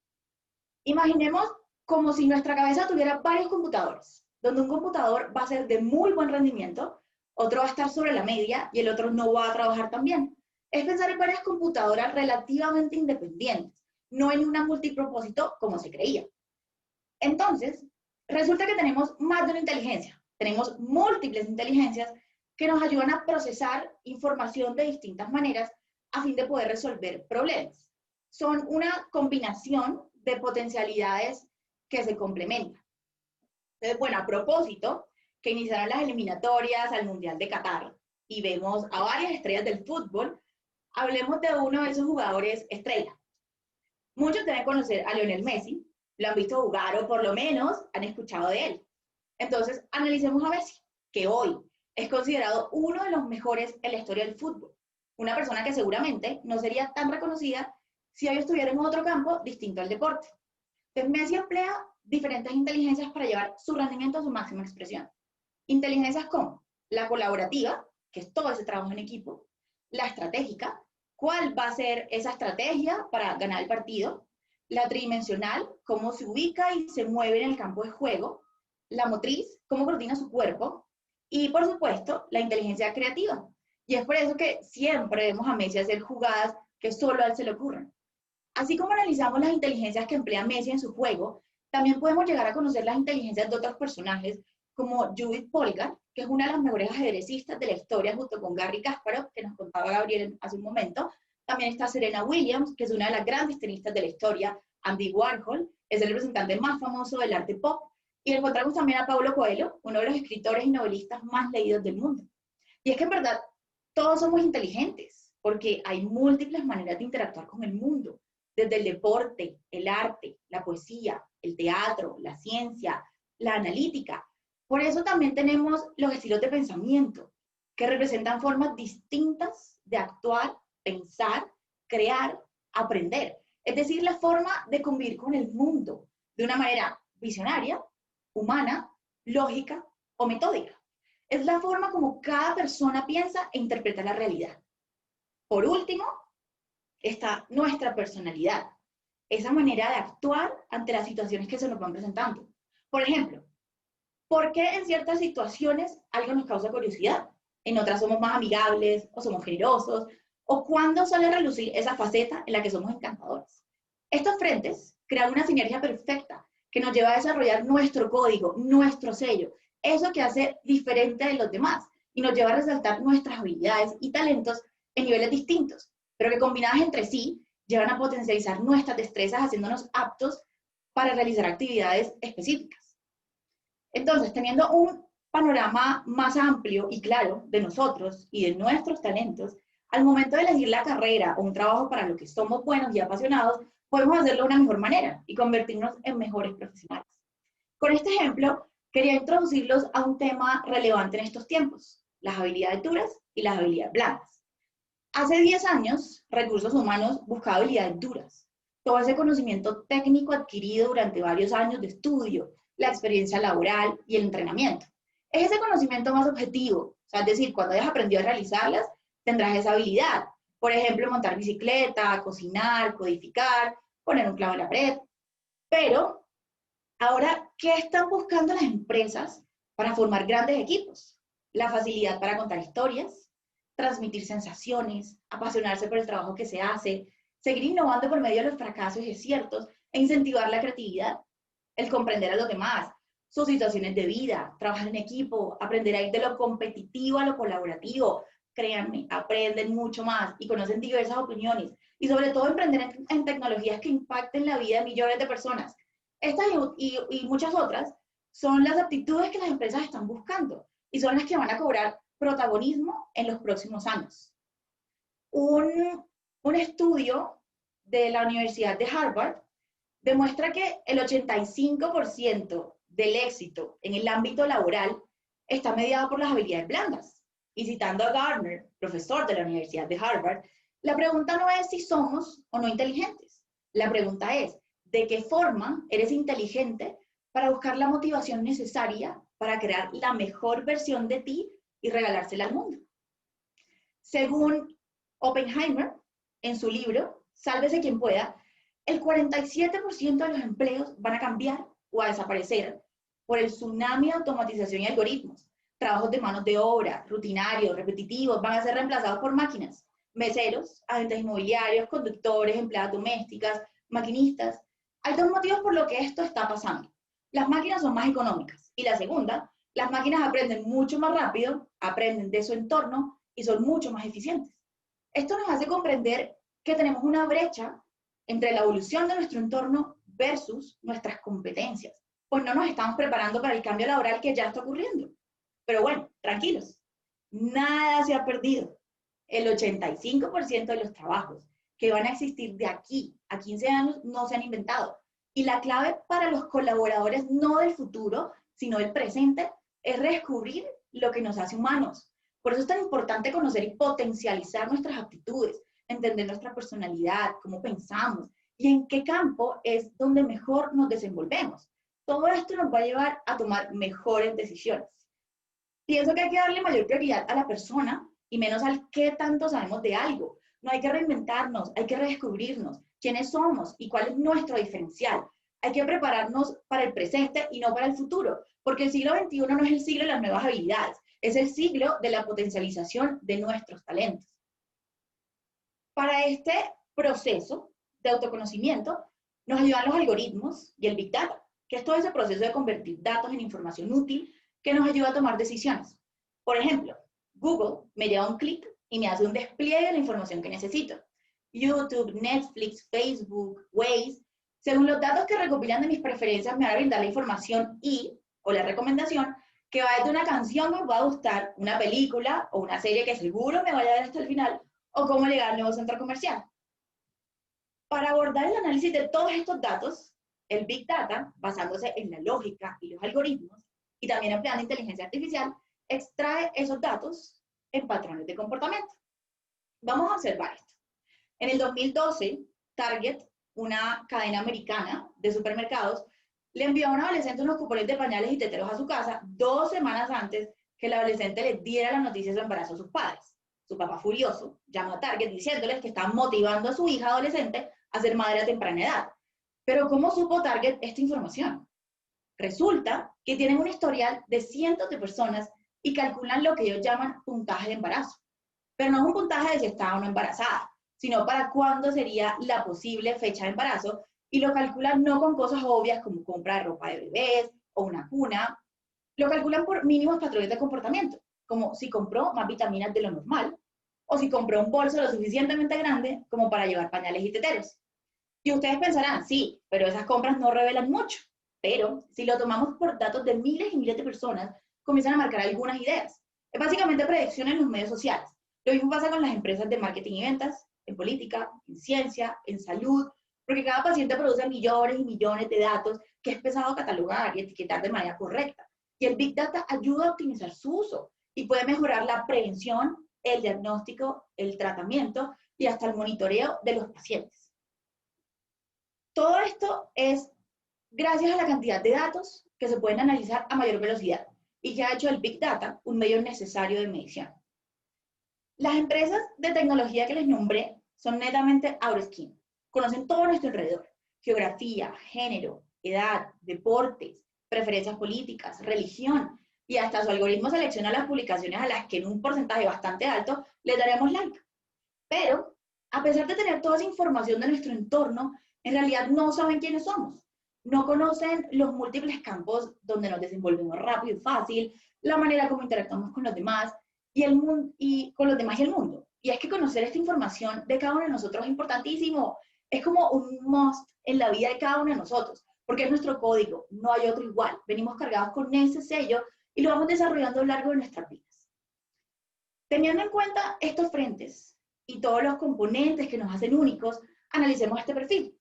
Imaginemos como si nuestra cabeza tuviera varios computadores, donde un computador va a ser de muy buen rendimiento, otro va a estar sobre la media y el otro no va a trabajar tan bien. Es pensar en varias computadoras relativamente independientes, no en una multipropósito como se creía. Entonces, resulta que tenemos más de una inteligencia, tenemos múltiples inteligencias que nos ayudan a procesar información de distintas maneras a fin de poder resolver problemas. Son una combinación de potencialidades que se complementan. Entonces, bueno, a propósito, que iniciaron las eliminatorias al Mundial de Qatar y vemos a varias estrellas del fútbol, hablemos de uno de esos jugadores estrella. Muchos deben conocer a Lionel Messi, lo han visto jugar o por lo menos han escuchado de él. Entonces, analicemos a Messi. que hoy es considerado uno de los mejores en la historia del fútbol. Una persona que seguramente no sería tan reconocida si hoy estuviera en otro campo distinto al deporte. Entonces, Messi emplea diferentes inteligencias para llevar su rendimiento a su máxima expresión. Inteligencias como la colaborativa, que es todo ese trabajo en equipo, la estratégica, cuál va a ser esa estrategia para ganar el partido, la tridimensional, cómo se ubica y se mueve en el campo de juego, la motriz, cómo coordina su cuerpo, y por supuesto, la inteligencia creativa. Y es por eso que siempre vemos a Messi hacer jugadas que solo a él se le ocurren. Así como analizamos las inteligencias que emplea Messi en su juego, también podemos llegar a conocer las inteligencias de otros personajes, como Judith Polgar, que es una de las mejores ajedrecistas de la historia, junto con Garry Kasparov, que nos contaba Gabriel hace un momento. También está Serena Williams, que es una de las grandes tenistas de la historia. Andy Warhol es el representante más famoso del arte pop. Y encontramos también a Paulo Coelho, uno de los escritores y novelistas más leídos del mundo. Y es que en verdad todos somos inteligentes, porque hay múltiples maneras de interactuar con el mundo, desde el deporte, el arte, la poesía, el teatro, la ciencia, la analítica. Por eso también tenemos los estilos de pensamiento, que representan formas distintas de actuar, pensar, crear, aprender. Es decir, la forma de convivir con el mundo de una manera visionaria, humana, lógica o metódica. Es la forma como cada persona piensa e interpreta la realidad. Por último, está nuestra personalidad, esa manera de actuar ante las situaciones que se nos van presentando. Por ejemplo, ¿por qué en ciertas situaciones algo nos causa curiosidad? En otras somos más amigables o somos generosos, o cuándo sale a relucir esa faceta en la que somos encantadores. Estos frentes crean una sinergia perfecta que nos lleva a desarrollar nuestro código, nuestro sello, eso que hace diferente de los demás y nos lleva a resaltar nuestras habilidades y talentos en niveles distintos, pero que combinadas entre sí llevan a potencializar nuestras destrezas haciéndonos aptos para realizar actividades específicas. Entonces, teniendo un panorama más amplio y claro de nosotros y de nuestros talentos, al momento de elegir la carrera o un trabajo para lo que somos buenos y apasionados, podemos hacerlo de una mejor manera y convertirnos en mejores profesionales. Con este ejemplo, quería introducirlos a un tema relevante en estos tiempos, las habilidades duras y las habilidades blandas. Hace 10 años, Recursos Humanos buscaba habilidades duras, todo ese conocimiento técnico adquirido durante varios años de estudio, la experiencia laboral y el entrenamiento. Es ese conocimiento más objetivo, o sea, es decir, cuando hayas aprendido a realizarlas, tendrás esa habilidad. Por ejemplo, montar bicicleta, cocinar, codificar, poner un clavo en la pared. Pero, ahora, ¿qué están buscando las empresas para formar grandes equipos? La facilidad para contar historias, transmitir sensaciones, apasionarse por el trabajo que se hace, seguir innovando por medio de los fracasos y desiertos e incentivar la creatividad, el comprender a los demás, sus situaciones de vida, trabajar en equipo, aprender a ir de lo competitivo a lo colaborativo. Créanme, aprenden mucho más y conocen diversas opiniones y sobre todo emprender en tecnologías que impacten la vida de millones de personas. Estas y muchas otras son las aptitudes que las empresas están buscando y son las que van a cobrar protagonismo en los próximos años. Un estudio de la Universidad de Harvard demuestra que el 85% del éxito en el ámbito laboral está mediado por las habilidades blandas. Y citando a Gardner, profesor de la Universidad de Harvard, la pregunta no es si somos o no inteligentes. La pregunta es, ¿de qué forma eres inteligente para buscar la motivación necesaria para crear la mejor versión de ti y regalársela al mundo? Según Oppenheimer, en su libro, Sálvese quien pueda, el 47% de los empleos van a cambiar o a desaparecer por el tsunami de automatización y algoritmos. Trabajos de manos de obra, rutinarios, repetitivos, van a ser reemplazados por máquinas. Meseros, agentes inmobiliarios, conductores, empleadas domésticas, maquinistas. Hay dos motivos por los que esto está pasando. Las máquinas son más económicas. Y la segunda, las máquinas aprenden mucho más rápido, aprenden de su entorno y son mucho más eficientes. Esto nos hace comprender que tenemos una brecha entre la evolución de nuestro entorno versus nuestras competencias. Pues no nos estamos preparando para el cambio laboral que ya está ocurriendo. Pero bueno, tranquilos, nada se ha perdido. El 85% de los trabajos que van a existir de aquí a 15 años no se han inventado. Y la clave para los colaboradores no del futuro, sino del presente, es redescubrir lo que nos hace humanos. Por eso es tan importante conocer y potencializar nuestras aptitudes, entender nuestra personalidad, cómo pensamos y en qué campo es donde mejor nos desenvolvemos. Todo esto nos va a llevar a tomar mejores decisiones. Pienso que hay que darle mayor prioridad a la persona y menos al qué tanto sabemos de algo. No hay que reinventarnos, hay que redescubrirnos quiénes somos y cuál es nuestro diferencial. Hay que prepararnos para el presente y no para el futuro, porque el siglo XXI no es el siglo de las nuevas habilidades, es el siglo de la potencialización de nuestros talentos. Para este proceso de autoconocimiento nos ayudan los algoritmos y el Big Data, que es todo ese proceso de convertir datos en información útil que nos ayuda a tomar decisiones. Por ejemplo, Google me lleva un clic y me hace un despliegue de la información que necesito. YouTube, Netflix, Facebook, Waze, según los datos que recopilan de mis preferencias, me van a brindar la información o la recomendación que va desde una canción que me va a gustar, una película o una serie que seguro me vaya a ver hasta el final, o cómo llegar al nuevo centro comercial. Para abordar el análisis de todos estos datos, el Big Data, basándose en la lógica y los algoritmos, y también empleando inteligencia artificial, extrae esos datos en patrones de comportamiento. Vamos a observar esto. En el 2012, Target, una cadena americana de supermercados, le envió a un adolescente unos cupones de pañales y teteros a su casa 2 semanas antes que el adolescente le diera la noticia de su embarazo a sus padres. Su papá, furioso, llamó a Target diciéndoles que estaba motivando a su hija adolescente a ser madre a temprana edad. Pero ¿cómo supo Target esta información? Resulta que tienen un historial de cientos de personas y calculan lo que ellos llaman puntaje de embarazo. Pero no es un puntaje de si estaba o no embarazada, sino para cuándo sería la posible fecha de embarazo, y lo calculan no con cosas obvias como compra de ropa de bebés o una cuna, lo calculan por mínimos patrones de comportamiento, como si compró más vitaminas de lo normal, o si compró un bolso lo suficientemente grande como para llevar pañales y teteros. Y ustedes pensarán, sí, pero esas compras no revelan mucho. Pero si lo tomamos por datos de miles y miles de personas, comienzan a marcar algunas ideas. Es básicamente predicción en los medios sociales. Lo mismo pasa con las empresas de marketing y ventas, en política, en ciencia, en salud, porque cada paciente produce millones y millones de datos que es pesado catalogar y etiquetar de manera correcta. Y el Big Data ayuda a optimizar su uso y puede mejorar la prevención, el diagnóstico, el tratamiento y hasta el monitoreo de los pacientes. Todo esto es gracias a la cantidad de datos que se pueden analizar a mayor velocidad y que ha hecho el Big Data un medio necesario de medición. Las empresas de tecnología que les nombré son netamente out of skin. Conocen todo nuestro alrededor: geografía, género, edad, deportes, preferencias políticas, religión, y hasta su algoritmo selecciona las publicaciones a las que en un porcentaje bastante alto le daremos like. Pero, a pesar de tener toda esa información de nuestro entorno, en realidad no saben quiénes somos. No conocen los múltiples campos donde nos desenvolvemos rápido y fácil, la manera como interactuamos con los demás y con los demás y el mundo. Y es que conocer esta información de cada uno de nosotros es importantísimo. Es como un must en la vida de cada uno de nosotros, porque es nuestro código, no hay otro igual. Venimos cargados con ese sello y lo vamos desarrollando a lo largo de nuestras vidas. Teniendo en cuenta estos frentes y todos los componentes que nos hacen únicos, analicemos este perfil.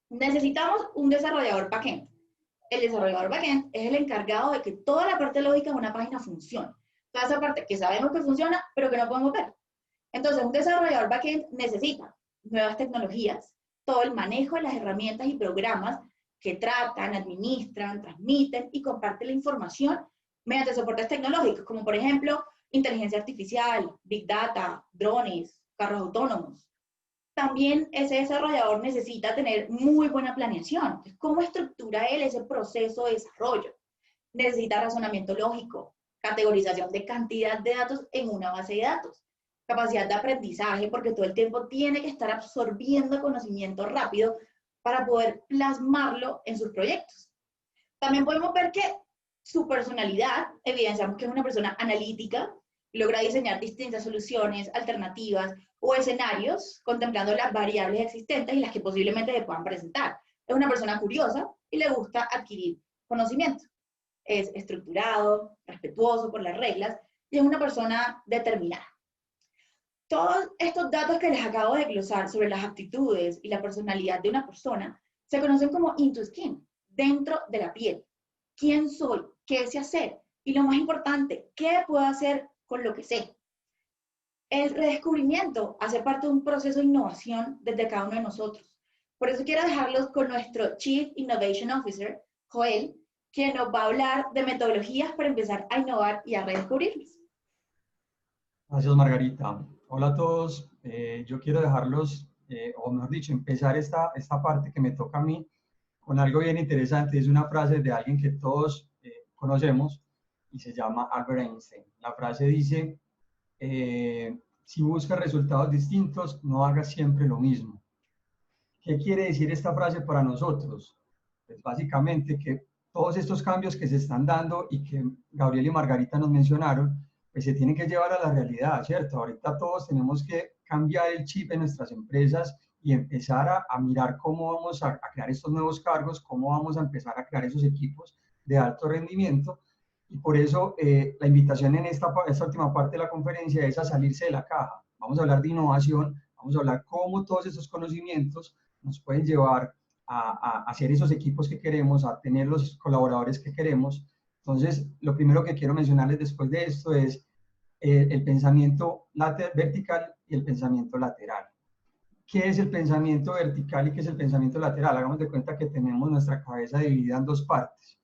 Necesitamos un desarrollador backend. El desarrollador backend es el encargado de que toda la parte lógica de una página funcione. Toda esa parte que sabemos que funciona, pero que no podemos ver. Entonces, un desarrollador backend necesita nuevas tecnologías, todo el manejo de las herramientas y programas que tratan, administran, transmiten y comparten la información mediante soportes tecnológicos, como por ejemplo, inteligencia artificial, Big Data, drones, carros autónomos. También ese desarrollador necesita tener muy buena planeación. ¿Cómo estructura él ese proceso de desarrollo? Necesita razonamiento lógico, categorización de cantidad de datos en una base de datos, capacidad de aprendizaje, porque todo el tiempo tiene que estar absorbiendo conocimiento rápido para poder plasmarlo en sus proyectos. También podemos ver que su personalidad, evidenciamos que es una persona analítica, logra diseñar distintas soluciones, alternativas o escenarios, contemplando las variables existentes y las que posiblemente se puedan presentar. Es una persona curiosa y le gusta adquirir conocimiento. Es estructurado, respetuoso por las reglas y es una persona determinada. Todos estos datos que les acabo de glosar sobre las aptitudes y la personalidad de una persona se conocen como into skin, dentro de la piel. ¿Quién soy? ¿Qué sé hacer? Y lo más importante, ¿qué puedo hacer con lo que sé? El redescubrimiento hace parte de un proceso de innovación desde cada uno de nosotros. Por eso quiero dejarlos con nuestro Chief Innovation Officer, Joel, que nos va a hablar de metodologías para empezar a innovar y a redescubrirlos. Gracias, Margarita. Hola a todos. Yo quiero dejarlos, o mejor dicho, empezar esta parte que me toca a mí con algo bien interesante. Es una frase de alguien que todos conocemos y se llama Albert Einstein. La frase dice, si buscas resultados distintos, no hagas siempre lo mismo. ¿Qué quiere decir esta frase para nosotros? Pues básicamente que todos estos cambios que se están dando y que Gabriel y Margarita nos mencionaron, pues se tienen que llevar a la realidad, ¿cierto? Ahorita todos tenemos que cambiar el chip en nuestras empresas y empezar a mirar cómo vamos a crear estos nuevos cargos, cómo vamos a empezar a crear esos equipos de alto rendimiento. Y por eso la invitación en esta última parte de la conferencia es a salirse de la caja. Vamos a hablar de innovación, vamos a hablar cómo todos estos conocimientos nos pueden llevar a hacer esos equipos que queremos, a tener los colaboradores que queremos. Entonces, lo primero que quiero mencionarles después de esto es el pensamiento vertical y el pensamiento lateral. ¿Qué es el pensamiento vertical y qué es el pensamiento lateral? Hagamos de cuenta que tenemos nuestra cabeza dividida en dos partes.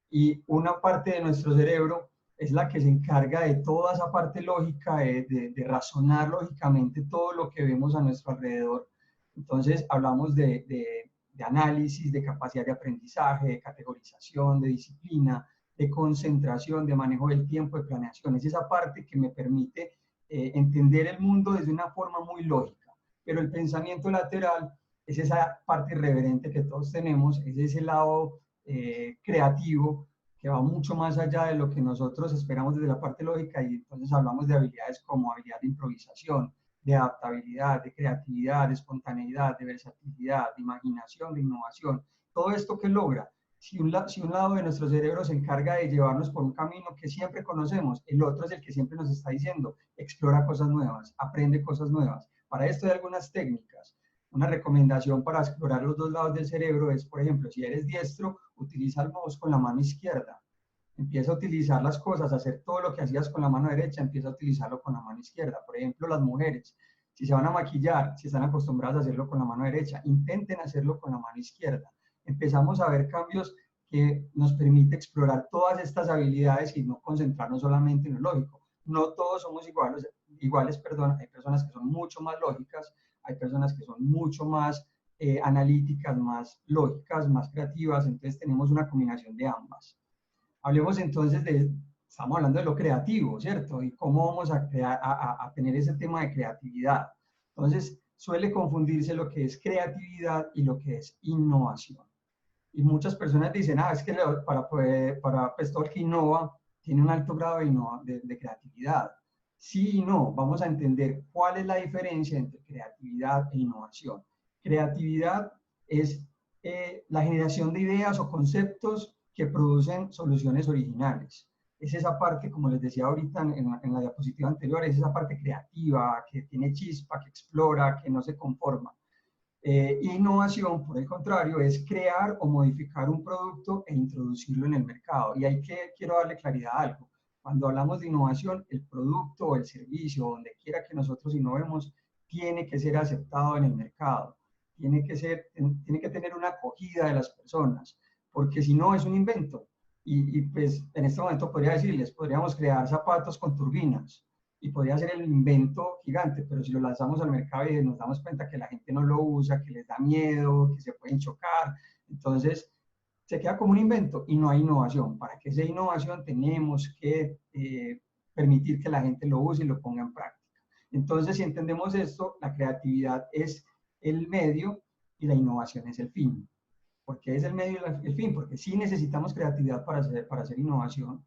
Y una parte de nuestro cerebro es la que se encarga de toda esa parte lógica, de razonar lógicamente todo lo que vemos a nuestro alrededor. Entonces, hablamos de análisis, de capacidad de aprendizaje, de categorización, de disciplina, de concentración, de manejo del tiempo, de planeación. Es esa parte que me permite entender el mundo desde una forma muy lógica. Pero el pensamiento lateral es esa parte irreverente que todos tenemos, es ese lado creativo que va mucho más allá de lo que nosotros esperamos desde la parte lógica, y entonces hablamos de habilidades como habilidad de improvisación, de adaptabilidad, de creatividad, de espontaneidad, de versatilidad, de imaginación, de innovación. Todo esto que logra, si un lado de nuestro cerebro se encarga de llevarnos por un camino que siempre conocemos, el otro es el que siempre nos está diciendo, explora cosas nuevas, aprende cosas nuevas. Para esto hay algunas técnicas. Una recomendación para explorar los dos lados del cerebro es, por ejemplo, si eres diestro, utiliza el mouse con la mano izquierda. Empieza a utilizar las cosas, a hacer todo lo que hacías con la mano derecha, empieza a utilizarlo con la mano izquierda. Por ejemplo, las mujeres, si se van a maquillar, si están acostumbradas a hacerlo con la mano derecha, intenten hacerlo con la mano izquierda. Empezamos a ver cambios que nos permite explorar todas estas habilidades y no concentrarnos solamente en lo lógico. No todos somos iguales, hay personas que son mucho más lógicas, hay personas que son mucho más analíticas, más lógicas, más creativas, entonces tenemos una combinación de ambas. Hablemos entonces estamos hablando de lo creativo, ¿cierto? Y cómo vamos a tener ese tema de creatividad. Entonces, suele confundirse lo que es creatividad y lo que es innovación. Y muchas personas dicen, es que pues todo el que innova tiene un alto grado de creatividad. Sí y no, vamos a entender cuál es la diferencia entre creatividad e innovación. Creatividad es la generación de ideas o conceptos que producen soluciones originales. Es esa parte, como les decía ahorita en la diapositiva anterior, es esa parte creativa, que tiene chispa, que explora, que no se conforma. Innovación, por el contrario, es crear o modificar un producto e introducirlo en el mercado. Y quiero darle claridad a algo. Cuando hablamos de innovación, el producto o el servicio, donde quiera que nosotros innovemos, tiene que ser aceptado en el mercado. Tiene que tener una acogida de las personas, porque si no es un invento. Y pues en este momento podríamos crear zapatos con turbinas y podría ser el invento gigante, pero si lo lanzamos al mercado y nos damos cuenta que la gente no lo usa, que les da miedo, que se pueden chocar, entonces se queda como un invento y no hay innovación. Para que sea innovación tenemos que permitir que la gente lo use y lo ponga en práctica. Entonces, si entendemos esto, la creatividad es el medio y la innovación es el fin. ¿Por qué es el medio y el fin? Porque sí necesitamos creatividad para hacer innovación,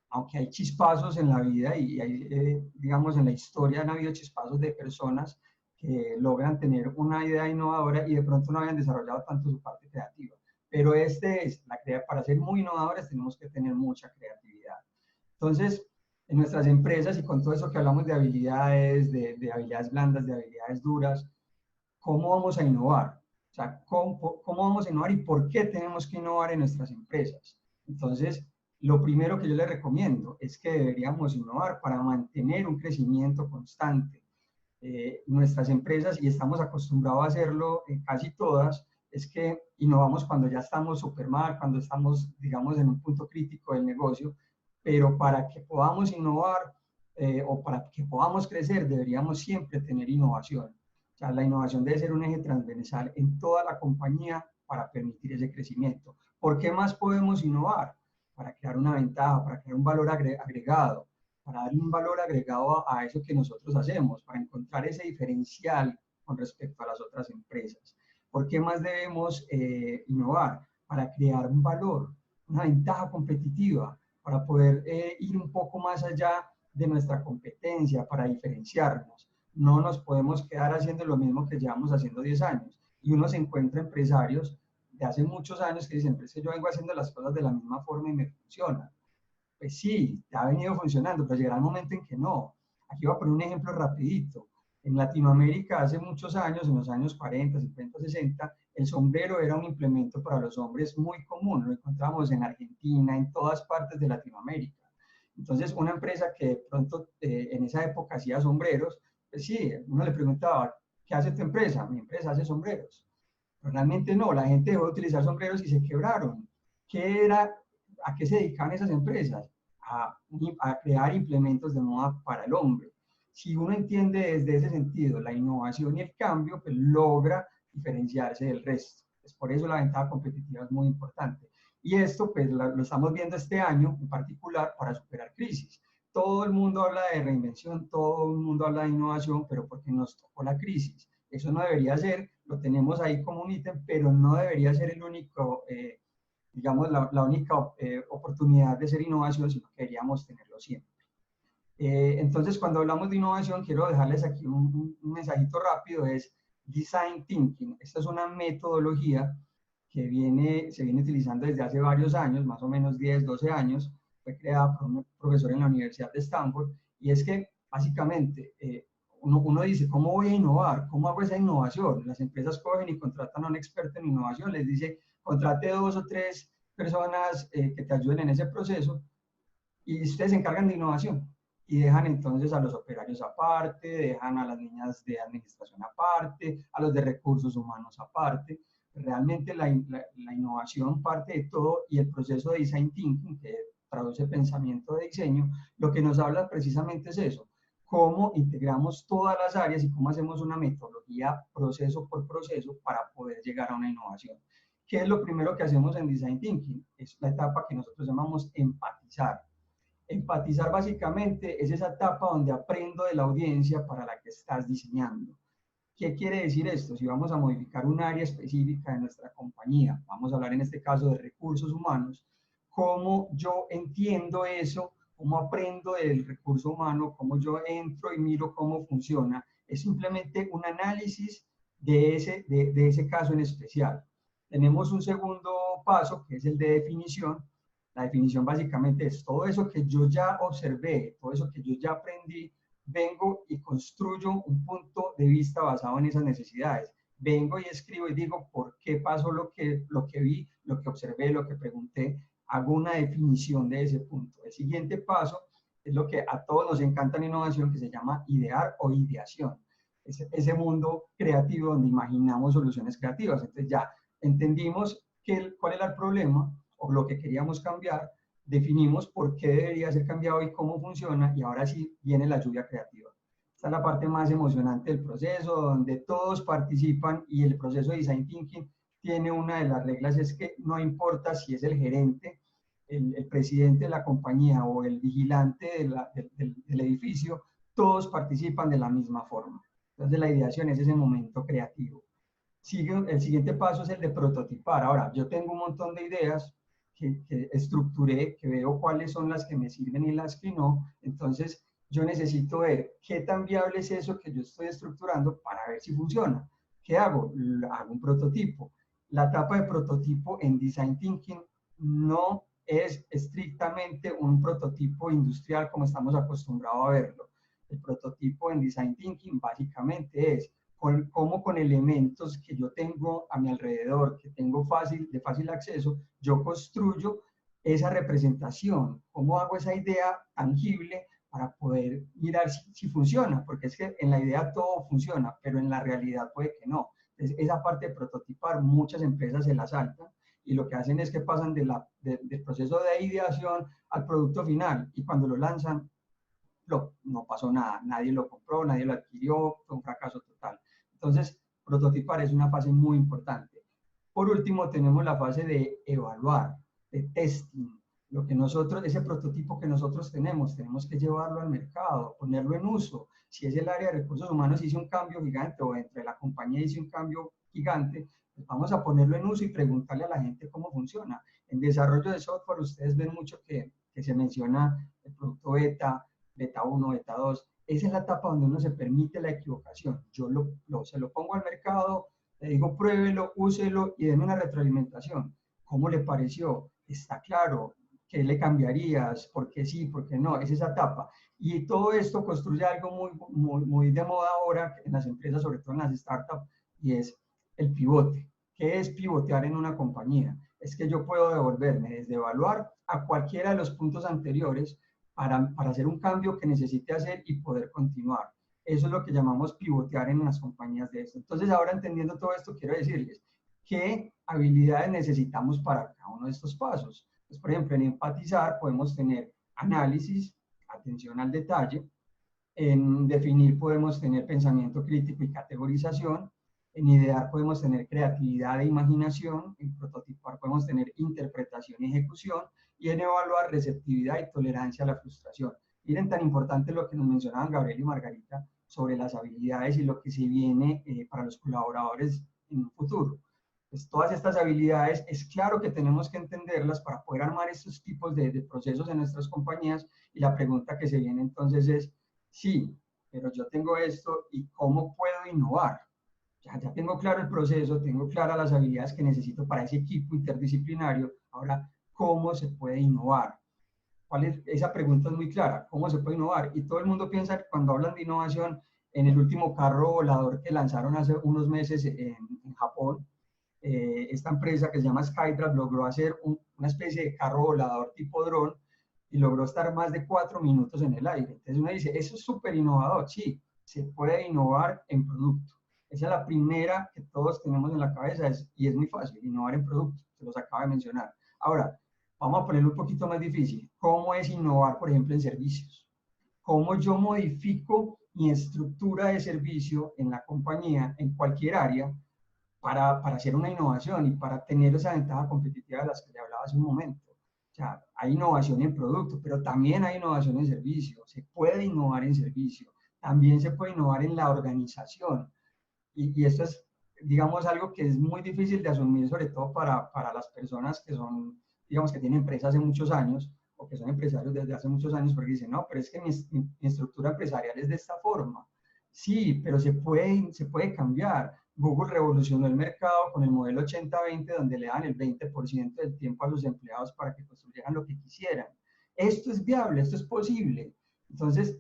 aunque hay chispazos en la vida y hay, digamos, en la historia han habido chispazos de personas que logran tener una idea innovadora y de pronto no habían desarrollado tanto su parte creativa. Pero para ser muy innovadores tenemos que tener mucha creatividad. Entonces, en nuestras empresas y con todo eso que hablamos de habilidades, de habilidades blandas, de habilidades duras, ¿cómo vamos a innovar? O sea, ¿cómo vamos a innovar y por qué tenemos que innovar en nuestras empresas? Entonces, lo primero que yo les recomiendo es que deberíamos innovar para mantener un crecimiento constante. Nuestras empresas, y estamos acostumbrados a hacerlo casi todas, es que innovamos cuando ya estamos súper mal, cuando estamos, digamos, en un punto crítico del negocio, pero para que podamos innovar o para que podamos crecer, deberíamos siempre tener innovación. O sea, la innovación debe ser un eje transversal en toda la compañía para permitir ese crecimiento. ¿Por qué más podemos innovar? Para crear una ventaja, para crear un valor agregado, para darle un valor agregado a eso que nosotros hacemos, para encontrar ese diferencial con respecto a las otras empresas. ¿Por qué más debemos innovar? Para crear un valor, una ventaja competitiva, para poder ir un poco más allá de nuestra competencia, para diferenciarnos. No nos podemos quedar haciendo lo mismo que llevamos haciendo 10 años. Y uno se encuentra empresarios de hace muchos años que dicen, pues que yo vengo haciendo las cosas de la misma forma y me funciona. Pues sí, te ha venido funcionando, pero llegará el momento en que no. Aquí voy a poner un ejemplo rapidito. En Latinoamérica hace muchos años, en los años 40, 50, 60, el sombrero era un implemento para los hombres muy común. Lo encontramos en Argentina, en todas partes de Latinoamérica. Entonces, una empresa que de pronto en esa época hacía sombreros, pues sí, uno le preguntaba, ¿qué hace tu empresa? Mi empresa hace sombreros. Pero realmente no, la gente dejó de utilizar sombreros y se quebraron. ¿Qué era? ¿A qué se dedicaban esas empresas? A crear implementos de moda para el hombre. Si uno entiende desde ese sentido la innovación y el cambio, pues logra diferenciarse del resto. Pues por eso la ventaja competitiva es muy importante. Y esto pues lo estamos viendo este año en particular para superar crisis. Todo el mundo habla de reinvención, todo el mundo habla de innovación, pero porque nos tocó la crisis. Eso no debería ser, lo tenemos ahí como un ítem, pero no debería ser el único digamos, la única oportunidad de ser innovación, sino que queríamos tenerlo siempre. Entonces, cuando hablamos de innovación, quiero dejarles aquí un mensajito rápido, es Design Thinking. Esta es una metodología que se viene utilizando desde hace varios años, más o menos 10, 12 años, fue creada por un profesor en la Universidad de Stanford, y es que básicamente uno dice, ¿cómo voy a innovar? ¿Cómo hago esa innovación? Las empresas cogen y contratan a un experto en innovación, les dice, contrate 2 o 3 personas que te ayuden en ese proceso y ustedes se encargan de innovación y dejan entonces a los operarios aparte, dejan a las niñas de administración aparte, a los de recursos humanos aparte. Realmente la innovación parte de todo y el proceso de design thinking, que traduce pensamiento de diseño, lo que nos habla precisamente es eso, cómo integramos todas las áreas y cómo hacemos una metodología proceso por proceso para poder llegar a una innovación. ¿Qué es lo primero que hacemos en Design Thinking? Es la etapa que nosotros llamamos empatizar. Empatizar básicamente es esa etapa donde aprendo de la audiencia para la que estás diseñando. ¿Qué quiere decir esto? Si vamos a modificar un área específica de nuestra compañía, vamos a hablar en este caso de recursos humanos, ¿cómo yo entiendo eso? ¿Cómo aprendo del recurso humano? ¿Cómo yo entro y miro cómo funciona? Es simplemente un análisis de ese caso en especial. Tenemos un segundo paso, que es el de definición. La definición básicamente es todo eso que yo ya observé, todo eso que yo ya aprendí, vengo y construyo un punto de vista basado en esas necesidades. Vengo y escribo y digo por qué pasó lo que vi, lo que observé, lo que pregunté. Hago una definición de ese punto. El siguiente paso es lo que a todos nos encanta en innovación, que se llama idear o ideación. Ese mundo creativo donde imaginamos soluciones creativas. Entonces ya entendimos cuál era el problema o lo que queríamos cambiar, definimos por qué debería ser cambiado y cómo funciona, y ahora sí viene la lluvia creativa. Esta es la parte más emocionante del proceso, donde todos participan, y el proceso de Design Thinking tiene una de las reglas, es que no importa si es el gerente, el presidente de la compañía o el vigilante del edificio, todos participan de la misma forma. Entonces la ideación es ese momento creativo. El siguiente paso es el de prototipar. Ahora, yo tengo un montón de ideas que estructuré, que veo cuáles son las que me sirven y las que no. Entonces, yo necesito ver qué tan viable es eso que yo estoy estructurando para ver si funciona. ¿Qué hago? Hago un prototipo. La etapa de prototipo en Design Thinking no es estrictamente un prototipo industrial como estamos acostumbrados a verlo. El prototipo en Design Thinking básicamente es cómo con elementos que yo tengo a mi alrededor, que tengo de fácil acceso, yo construyo esa representación, cómo hago esa idea tangible para poder mirar si funciona, porque es que en la idea todo funciona, pero en la realidad puede que no. Entonces, esa parte de prototipar, muchas empresas se la saltan y lo que hacen es que pasan del proceso de ideación al producto final, y cuando lo lanzan, no pasó nada, nadie lo compró, nadie lo adquirió, fue un fracaso total. Entonces, prototipar es una fase muy importante. Por último, tenemos la fase de evaluar, de testing. Lo que nosotros, ese prototipo que nosotros tenemos que llevarlo al mercado, ponerlo en uso. Si es el área de recursos humanos hizo un cambio gigante, o entre la compañía hizo un cambio gigante, pues vamos a ponerlo en uso y preguntarle a la gente cómo funciona. En desarrollo de software, ustedes ven mucho que se menciona el producto beta 1, beta 2. Esa es la etapa donde uno se permite la equivocación. Yo se lo pongo al mercado, le digo pruébelo, úselo y denme una retroalimentación. ¿Cómo le pareció? ¿Está claro? ¿Qué le cambiarías? ¿Por qué sí? ¿Por qué no? Es esa etapa. Y todo esto construye algo muy de moda ahora en las empresas, sobre todo en las startups, y es el pivote. ¿Qué es pivotear en una compañía? Es que yo puedo devolverme desde evaluar a cualquiera de los puntos anteriores para hacer un cambio que necesite hacer y poder continuar. Eso es lo que llamamos pivotear en las compañías de esto. Entonces, ahora entendiendo todo esto, quiero decirles qué habilidades necesitamos para cada uno de estos pasos. Pues, por ejemplo, en empatizar podemos tener análisis, atención al detalle. En definir podemos tener pensamiento crítico y categorización. En idear podemos tener creatividad e imaginación. En prototipar podemos tener interpretación y ejecución. Y en evaluar, receptividad y tolerancia a la frustración. Miren, tan importante lo que nos mencionaban Gabriel y Margarita sobre las habilidades y lo que se viene para los colaboradores en un futuro. Pues todas estas habilidades es claro que tenemos que entenderlas para poder armar estos tipos de procesos en nuestras compañías, y la pregunta que se viene entonces es, sí, pero yo tengo esto y ¿cómo puedo innovar? Ya tengo claro el proceso, tengo claras las habilidades que necesito para ese equipo interdisciplinario. Ahora, ¿cómo se puede innovar? Esa pregunta es muy clara, ¿cómo se puede innovar? Y todo el mundo piensa que cuando hablan de innovación, en el último carro volador que lanzaron hace unos meses en Japón, esta empresa que se llama Skytrax logró hacer una especie de carro volador tipo dron y logró estar más de 4 minutos en el aire. Entonces uno dice, eso es súper innovador. Sí, se puede innovar en producto. Esa es la primera que todos tenemos en la cabeza y es muy fácil, innovar en producto, se los acabo de mencionar. Ahora, vamos a ponerlo un poquito más difícil. ¿Cómo es innovar, por ejemplo, en servicios? ¿Cómo yo modifico mi estructura de servicio en la compañía, en cualquier área, para hacer una innovación y para tener esa ventaja competitiva de las que le hablaba hace un momento? O sea, hay innovación en producto, pero también hay innovación en servicio. Se puede innovar en servicio. También se puede innovar en la organización. Y esto es, digamos, algo que es muy difícil de asumir, sobre todo para las personas que son, digamos, que tienen empresas hace muchos años o que son empresarios desde hace muchos años, porque dicen, no, pero es que mi estructura empresarial es de esta forma. Sí, pero se puede cambiar. Google revolucionó el mercado con el modelo 80-20, donde le dan el 20% del tiempo a sus empleados para que construyeran lo que quisieran. Esto es viable, esto es posible. Entonces,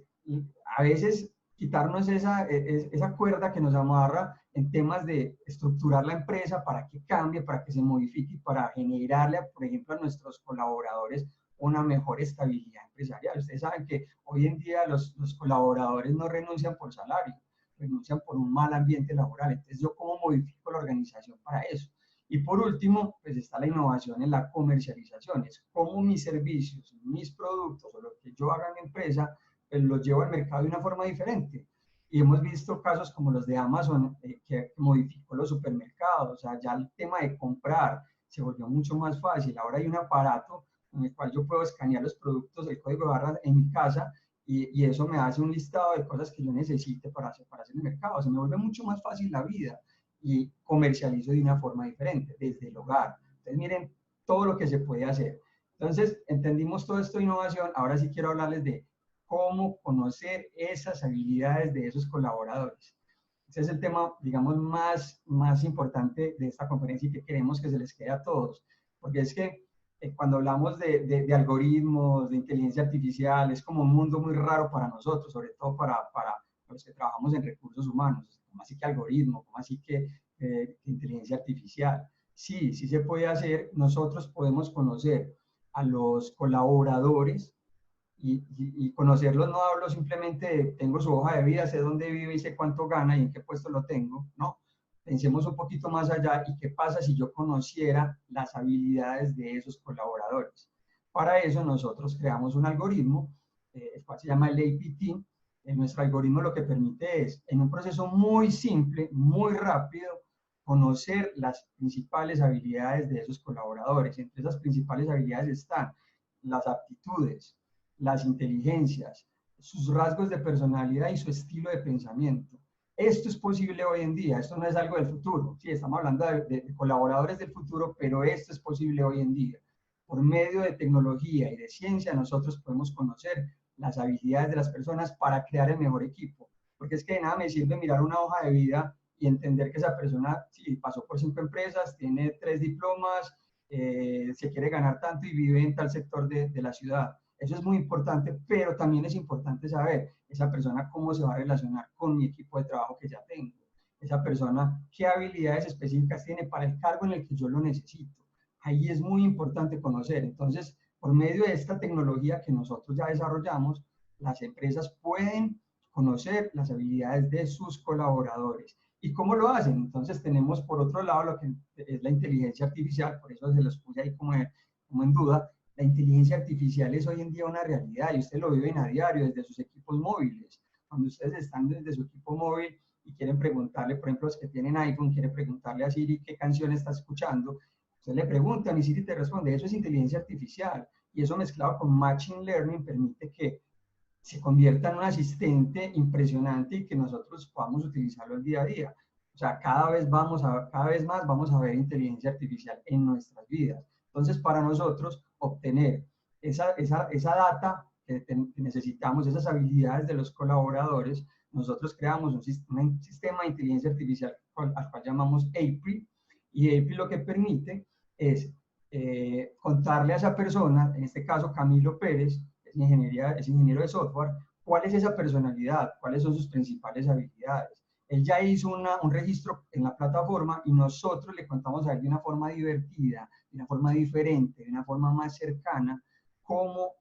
a veces quitarnos esa cuerda que nos amarra en temas de estructurar la empresa para que cambie, para que se modifique, para generarle, por ejemplo, a nuestros colaboradores una mejor estabilidad empresarial. Ustedes saben que hoy en día los colaboradores no renuncian por salario, renuncian por un mal ambiente laboral. Entonces, ¿yo cómo modifico la organización para eso? Y por último, pues está la innovación en la comercialización. Es cómo mis servicios, mis productos o lo que yo haga en mi empresa, pues los llevo al mercado de una forma diferente. Y hemos visto casos como los de Amazon, que modificó los supermercados. O sea, ya el tema de comprar se volvió mucho más fácil. Ahora hay un aparato en el cual yo puedo escanear los productos, el código de barras en mi casa, y eso me hace un listado de cosas que yo necesite para hacer el mercado. Se me vuelve mucho más fácil la vida y comercializo de una forma diferente, desde el hogar. Entonces, miren todo lo que se puede hacer. Entonces, entendimos todo esto de innovación. Ahora sí quiero hablarles de cómo conocer esas habilidades de esos colaboradores. Ese es el tema, digamos, más importante de esta conferencia y que queremos que se les quede a todos. Porque es que cuando hablamos de algoritmos, de inteligencia artificial, es como un mundo muy raro para nosotros, sobre todo para los que trabajamos en recursos humanos. ¿Cómo así que algoritmo? ¿Cómo así que inteligencia artificial? Sí, sí se puede hacer. Nosotros podemos conocer a los colaboradores y conocerlos. No hablo simplemente de tengo su hoja de vida, sé dónde vive y sé cuánto gana y en qué puesto lo tengo, no. Pensemos un poquito más allá y qué pasa si yo conociera las habilidades de esos colaboradores. Para eso nosotros creamos un algoritmo, el cual se llama el APT. Nuestro algoritmo lo que permite es, en un proceso muy simple, muy rápido, conocer las principales habilidades de esos colaboradores. Entre esas principales habilidades están las aptitudes, las inteligencias, sus rasgos de personalidad y su estilo de pensamiento. Esto es posible hoy en día, esto no es algo del futuro. Sí, estamos hablando de colaboradores del futuro, pero esto es posible hoy en día. Por medio de tecnología y de ciencia, nosotros podemos conocer las habilidades de las personas para crear el mejor equipo. Porque es que de nada me sirve mirar una hoja de vida y entender que esa persona sí, pasó por 5 empresas, tiene 3 diplomas, se quiere ganar tanto y vive en tal sector de la ciudad. Eso es muy importante, pero también es importante saber esa persona cómo se va a relacionar con mi equipo de trabajo que ya tengo. Esa persona qué habilidades específicas tiene para el cargo en el que yo lo necesito. Ahí es muy importante conocer. Entonces, por medio de esta tecnología que nosotros ya desarrollamos, las empresas pueden conocer las habilidades de sus colaboradores. ¿Y cómo lo hacen? Entonces tenemos por otro lado lo que es la inteligencia artificial, por eso se los puse ahí como en duda. La inteligencia artificial es hoy en día una realidad y ustedes lo viven a diario desde sus equipos móviles. Cuando ustedes están desde su equipo móvil y quieren preguntarle, por ejemplo, los que tienen iPhone, quieren preguntarle a Siri qué canción está escuchando, ustedes le preguntan y Siri te responde. Eso es inteligencia artificial y eso mezclado con Machine Learning permite que se convierta en un asistente impresionante y que nosotros podamos utilizarlo el día a día. O sea, cada vez más vamos a ver inteligencia artificial en nuestras vidas. Entonces, para nosotros, obtener esa data que necesitamos, esas habilidades de los colaboradores, nosotros creamos un sistema de inteligencia artificial al cual llamamos APRI, y APRI lo que permite es contarle a esa persona, en este caso Camilo Pérez, es ingeniero de software, cuál es esa personalidad, cuáles son sus principales habilidades. Él ya hizo un registro en la plataforma y nosotros le contamos a él de una forma divertida, de una forma diferente, de una forma más cercana, cómo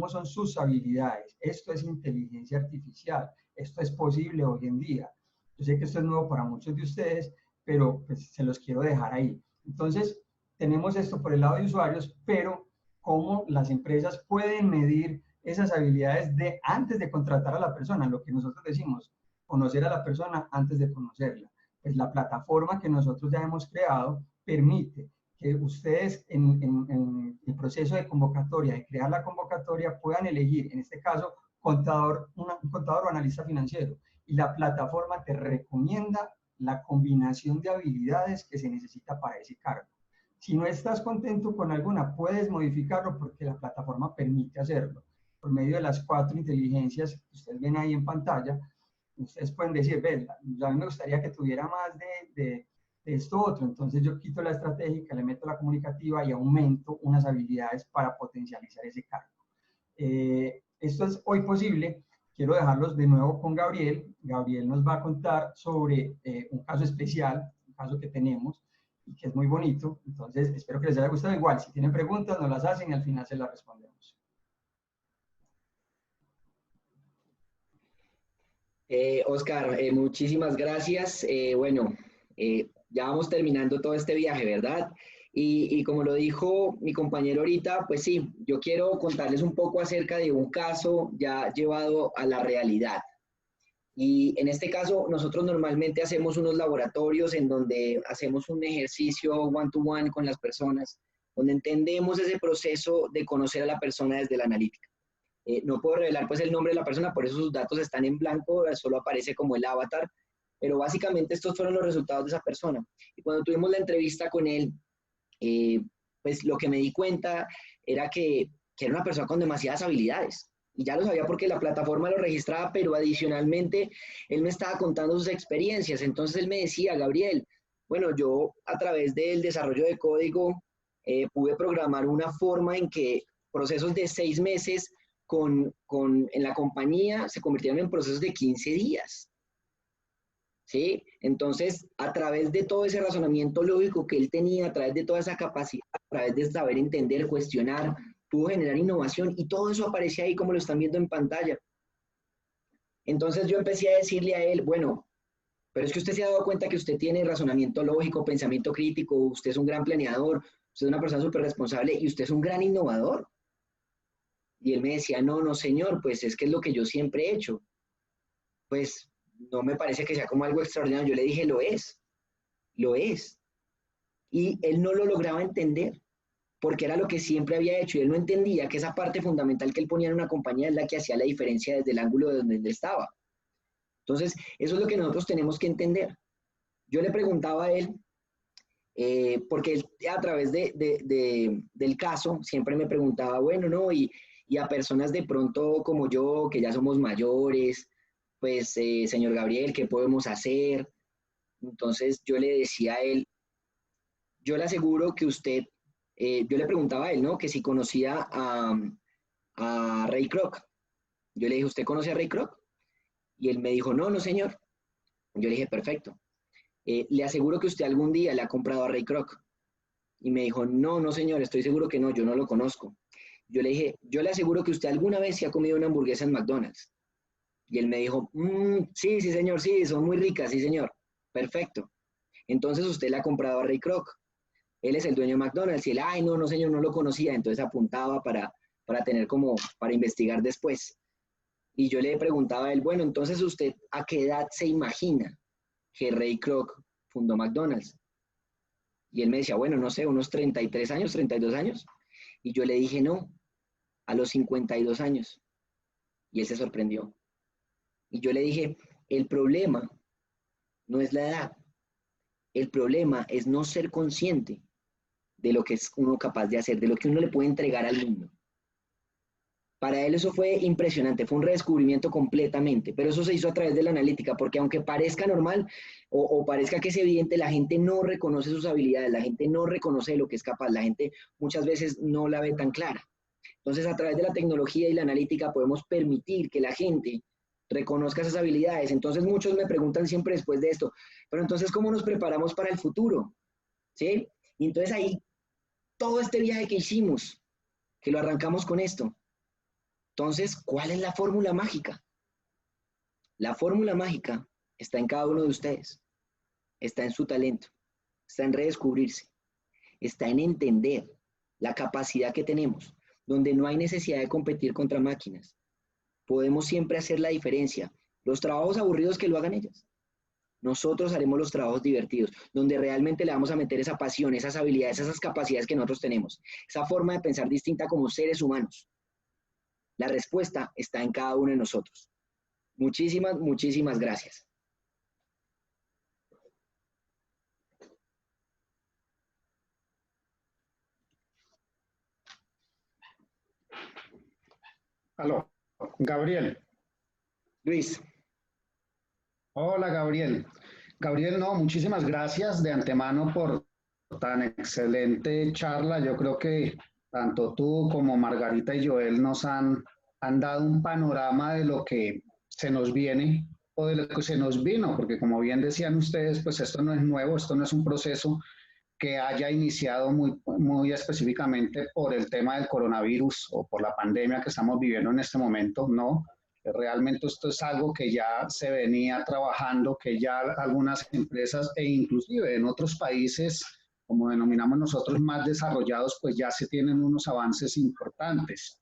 son sus habilidades. Esto es inteligencia artificial, esto es posible hoy en día. Yo sé que esto es nuevo para muchos de ustedes, pero pues se los quiero dejar ahí. Entonces, tenemos esto por el lado de usuarios, pero cómo las empresas pueden medir esas habilidades antes de contratar a la persona, lo que nosotros decimos, conocer a la persona antes de conocerla. Pues la plataforma que nosotros ya hemos creado permite que ustedes en el proceso de convocatoria, de crear la convocatoria, puedan elegir, en este caso, un contador o analista financiero. Y la plataforma te recomienda la combinación de habilidades que se necesita para ese cargo. Si no estás contento con alguna, puedes modificarlo porque la plataforma permite hacerlo. Por medio de las 4 inteligencias que ustedes ven ahí en pantalla, ustedes pueden decir, ven, a mí me gustaría que tuviera más de esto otro, entonces yo quito la estratégica, le meto la comunicativa y aumento unas habilidades para potencializar ese cargo. Esto es hoy posible. Quiero dejarlos de nuevo con Gabriel. Gabriel nos va a contar sobre un caso especial, un caso que tenemos, y que es muy bonito. Entonces, espero que les haya gustado. Igual, si tienen preguntas, nos las hacen y al final se las respondemos. Oscar, muchísimas gracias. Bueno, ya vamos terminando todo este viaje, ¿verdad? Y como lo dijo mi compañero ahorita, pues sí, yo quiero contarles un poco acerca de un caso ya llevado a la realidad. Y en este caso, nosotros normalmente hacemos unos laboratorios en donde hacemos un ejercicio one-to-one con las personas, donde entendemos ese proceso de conocer a la persona desde la analítica. No puedo revelar pues el nombre de la persona, por eso sus datos están en blanco, solo aparece como el avatar, pero básicamente estos fueron los resultados de esa persona. Y cuando tuvimos la entrevista con él, pues lo que me di cuenta era que era una persona con demasiadas habilidades. Y ya lo sabía porque la plataforma lo registraba, pero adicionalmente él me estaba contando sus experiencias. Entonces él me decía, Gabriel, bueno, yo a través del desarrollo de código pude programar una forma en que procesos de 6 meses en la compañía se convirtieron en procesos de 15 días. ¿Sí? Entonces, a través de todo ese razonamiento lógico que él tenía, a través de toda esa capacidad través de saber entender, cuestionar, pudo generar innovación y todo eso aparecía ahí como lo están viendo en pantalla. Entonces yo empecé a decirle a él, bueno, pero es que usted se ha dado cuenta que usted tiene razonamiento lógico, pensamiento crítico, usted es un gran planeador, usted es una persona súper responsable y usted es un gran innovador. Y él me decía, no, no, señor, pues es que es lo que yo siempre he hecho. Pues no me parece que sea como algo extraordinario. Yo le dije, lo es, lo es. Y él no lo lograba entender, porque era lo que siempre había hecho, y él no entendía que esa parte fundamental que él ponía en una compañía es la que hacía la diferencia desde el ángulo de donde él estaba. Entonces, eso es lo que nosotros tenemos que entender. Yo le preguntaba a él, porque él, a través del caso siempre me preguntaba, bueno, ¿no? Y a personas de pronto como yo, que ya somos mayores, pues, señor Gabriel, ¿qué podemos hacer? Entonces yo le decía a él, yo le aseguro que usted, yo le preguntaba a él, ¿no? Que si conocía a Ray Kroc. Yo le dije, ¿usted conoce a Ray Kroc? Y él me dijo, no, no, señor. Yo le dije, perfecto. Le aseguro que usted algún día le ha comprado a Ray Kroc. Y me dijo, no, no, señor, estoy seguro que no, yo no lo conozco. Yo le dije, yo le aseguro que usted alguna vez se ha comido una hamburguesa en McDonald's. Y él me dijo, sí, sí, señor, sí, son muy ricas, sí, señor. Perfecto. Entonces usted le ha comprado a Ray Kroc. Él es el dueño de McDonald's. Y él, ay, no, no, señor, no lo conocía. Entonces apuntaba para tener como, para investigar después. Y yo le preguntaba a él, bueno, entonces usted, ¿a qué edad se imagina que Ray Kroc fundó McDonald's? Y él me decía, bueno, no sé, unos 33 años, 32 años. Y yo le dije, no, a los 52 años. Y él se sorprendió. Y yo le dije, el problema no es la edad, el problema es no ser consciente de lo que es uno capaz de hacer, de lo que uno le puede entregar al mundo. Para él eso fue impresionante, fue un redescubrimiento completamente, pero eso se hizo a través de la analítica, porque aunque parezca normal o parezca que es evidente, la gente no reconoce sus habilidades, la gente no reconoce lo que es capaz, la gente muchas veces no la ve tan clara. Entonces, a través de la tecnología y la analítica podemos permitir que la gente reconozca esas habilidades. Entonces, muchos me preguntan siempre después de esto, pero entonces, ¿cómo nos preparamos para el futuro? ¿Sí? Y entonces ahí, todo este viaje que hicimos, que lo arrancamos con esto. Entonces, ¿cuál es la fórmula mágica? La fórmula mágica está en cada uno de ustedes, está en su talento, está en redescubrirse, está en entender la capacidad que tenemos, donde no hay necesidad de competir contra máquinas. Podemos siempre hacer la diferencia. Los trabajos aburridos que lo hagan ellas. Nosotros haremos los trabajos divertidos, donde realmente le vamos a meter esa pasión, esas habilidades, esas capacidades que nosotros tenemos, esa forma de pensar distinta como seres humanos. La respuesta está en cada uno de nosotros. Muchísimas, muchísimas gracias. Aló, Gabriel. Luis. Hola, Gabriel. Gabriel, no, muchísimas gracias de antemano por tan excelente charla. Yo creo que tanto tú como Margarita y Joel han dado un panorama de lo que se nos viene o de lo que se nos vino, porque como bien decían ustedes, pues esto no es nuevo, esto no es un proceso que haya iniciado muy específicamente por el tema del coronavirus o por la pandemia que estamos viviendo en este momento, no. Realmente esto es algo que ya se venía trabajando, que ya algunas empresas e inclusive en otros países, como denominamos nosotros, más desarrollados, pues ya se tienen unos avances importantes.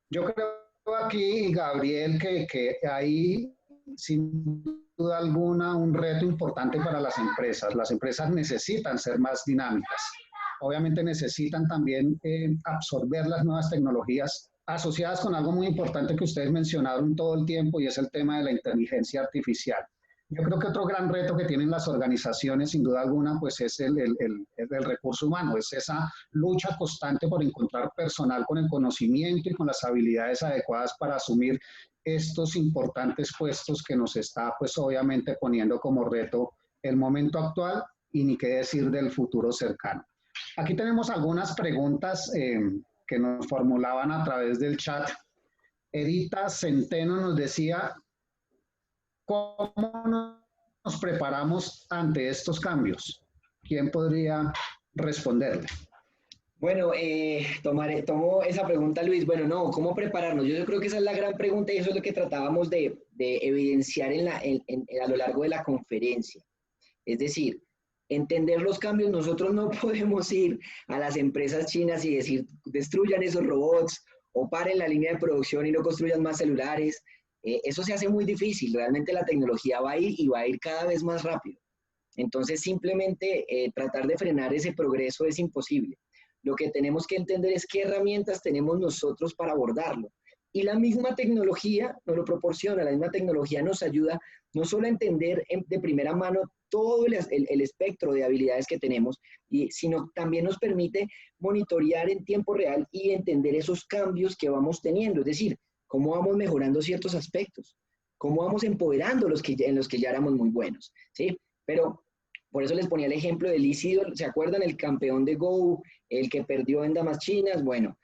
Yo creo aquí, Gabriel, que hay sin duda alguna un reto importante para las empresas. Las empresas necesitan ser más dinámicas. Obviamente necesitan también absorber las nuevas tecnologías asociadas con algo muy importante que ustedes mencionaron todo el tiempo y es el tema de la inteligencia artificial. Yo creo que otro gran reto que tienen las organizaciones, sin duda alguna, pues es el recurso humano, es esa lucha constante por encontrar personal con el conocimiento y con las habilidades adecuadas para asumir estos importantes puestos que nos está, pues obviamente, poniendo como reto el momento actual y ni qué decir del futuro cercano. Aquí tenemos algunas preguntas que nos formulaban a través del chat. Edita Centeno nos decía, ¿cómo nos preparamos ante estos cambios? ¿Quién podría responderle? Bueno, tomo esa pregunta, Luis. Bueno, no, ¿cómo prepararnos? Yo creo que esa es la gran pregunta y eso es lo que tratábamos de evidenciar a lo largo de la conferencia. Es decir, entender los cambios. Nosotros no podemos ir a las empresas chinas y decir, destruyan esos robots o paren la línea de producción y no construyan más celulares. Eso se hace muy difícil. Realmente la tecnología va a ir y va a ir cada vez más rápido. Entonces, simplemente tratar de frenar ese progreso es imposible. Lo que tenemos que entender es qué herramientas tenemos nosotros para abordarlo. Y la misma tecnología nos lo proporciona, la misma tecnología nos ayuda no solo a entender de primera mano todo el espectro de habilidades que tenemos, sino también nos permite monitorear en tiempo real y entender esos cambios que vamos teniendo, es decir, cómo vamos mejorando ciertos aspectos, cómo vamos empoderando en los que ya éramos muy buenos, ¿sí? Pero por eso les ponía el ejemplo de Lee Sedol, ¿se acuerdan? El campeón de Go, el que perdió en damas chinas. Bueno,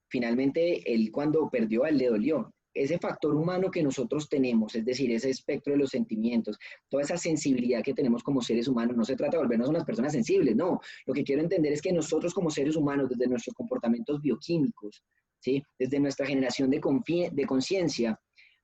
finalmente él cuando perdió a él le dolió. Ese factor humano que nosotros tenemos, es decir, ese espectro de los sentimientos, toda esa sensibilidad que tenemos como seres humanos, no se trata de volvernos unas personas sensibles, no. Lo que quiero entender es que nosotros como seres humanos, desde nuestros comportamientos bioquímicos, ¿sí? Desde nuestra generación de conciencia,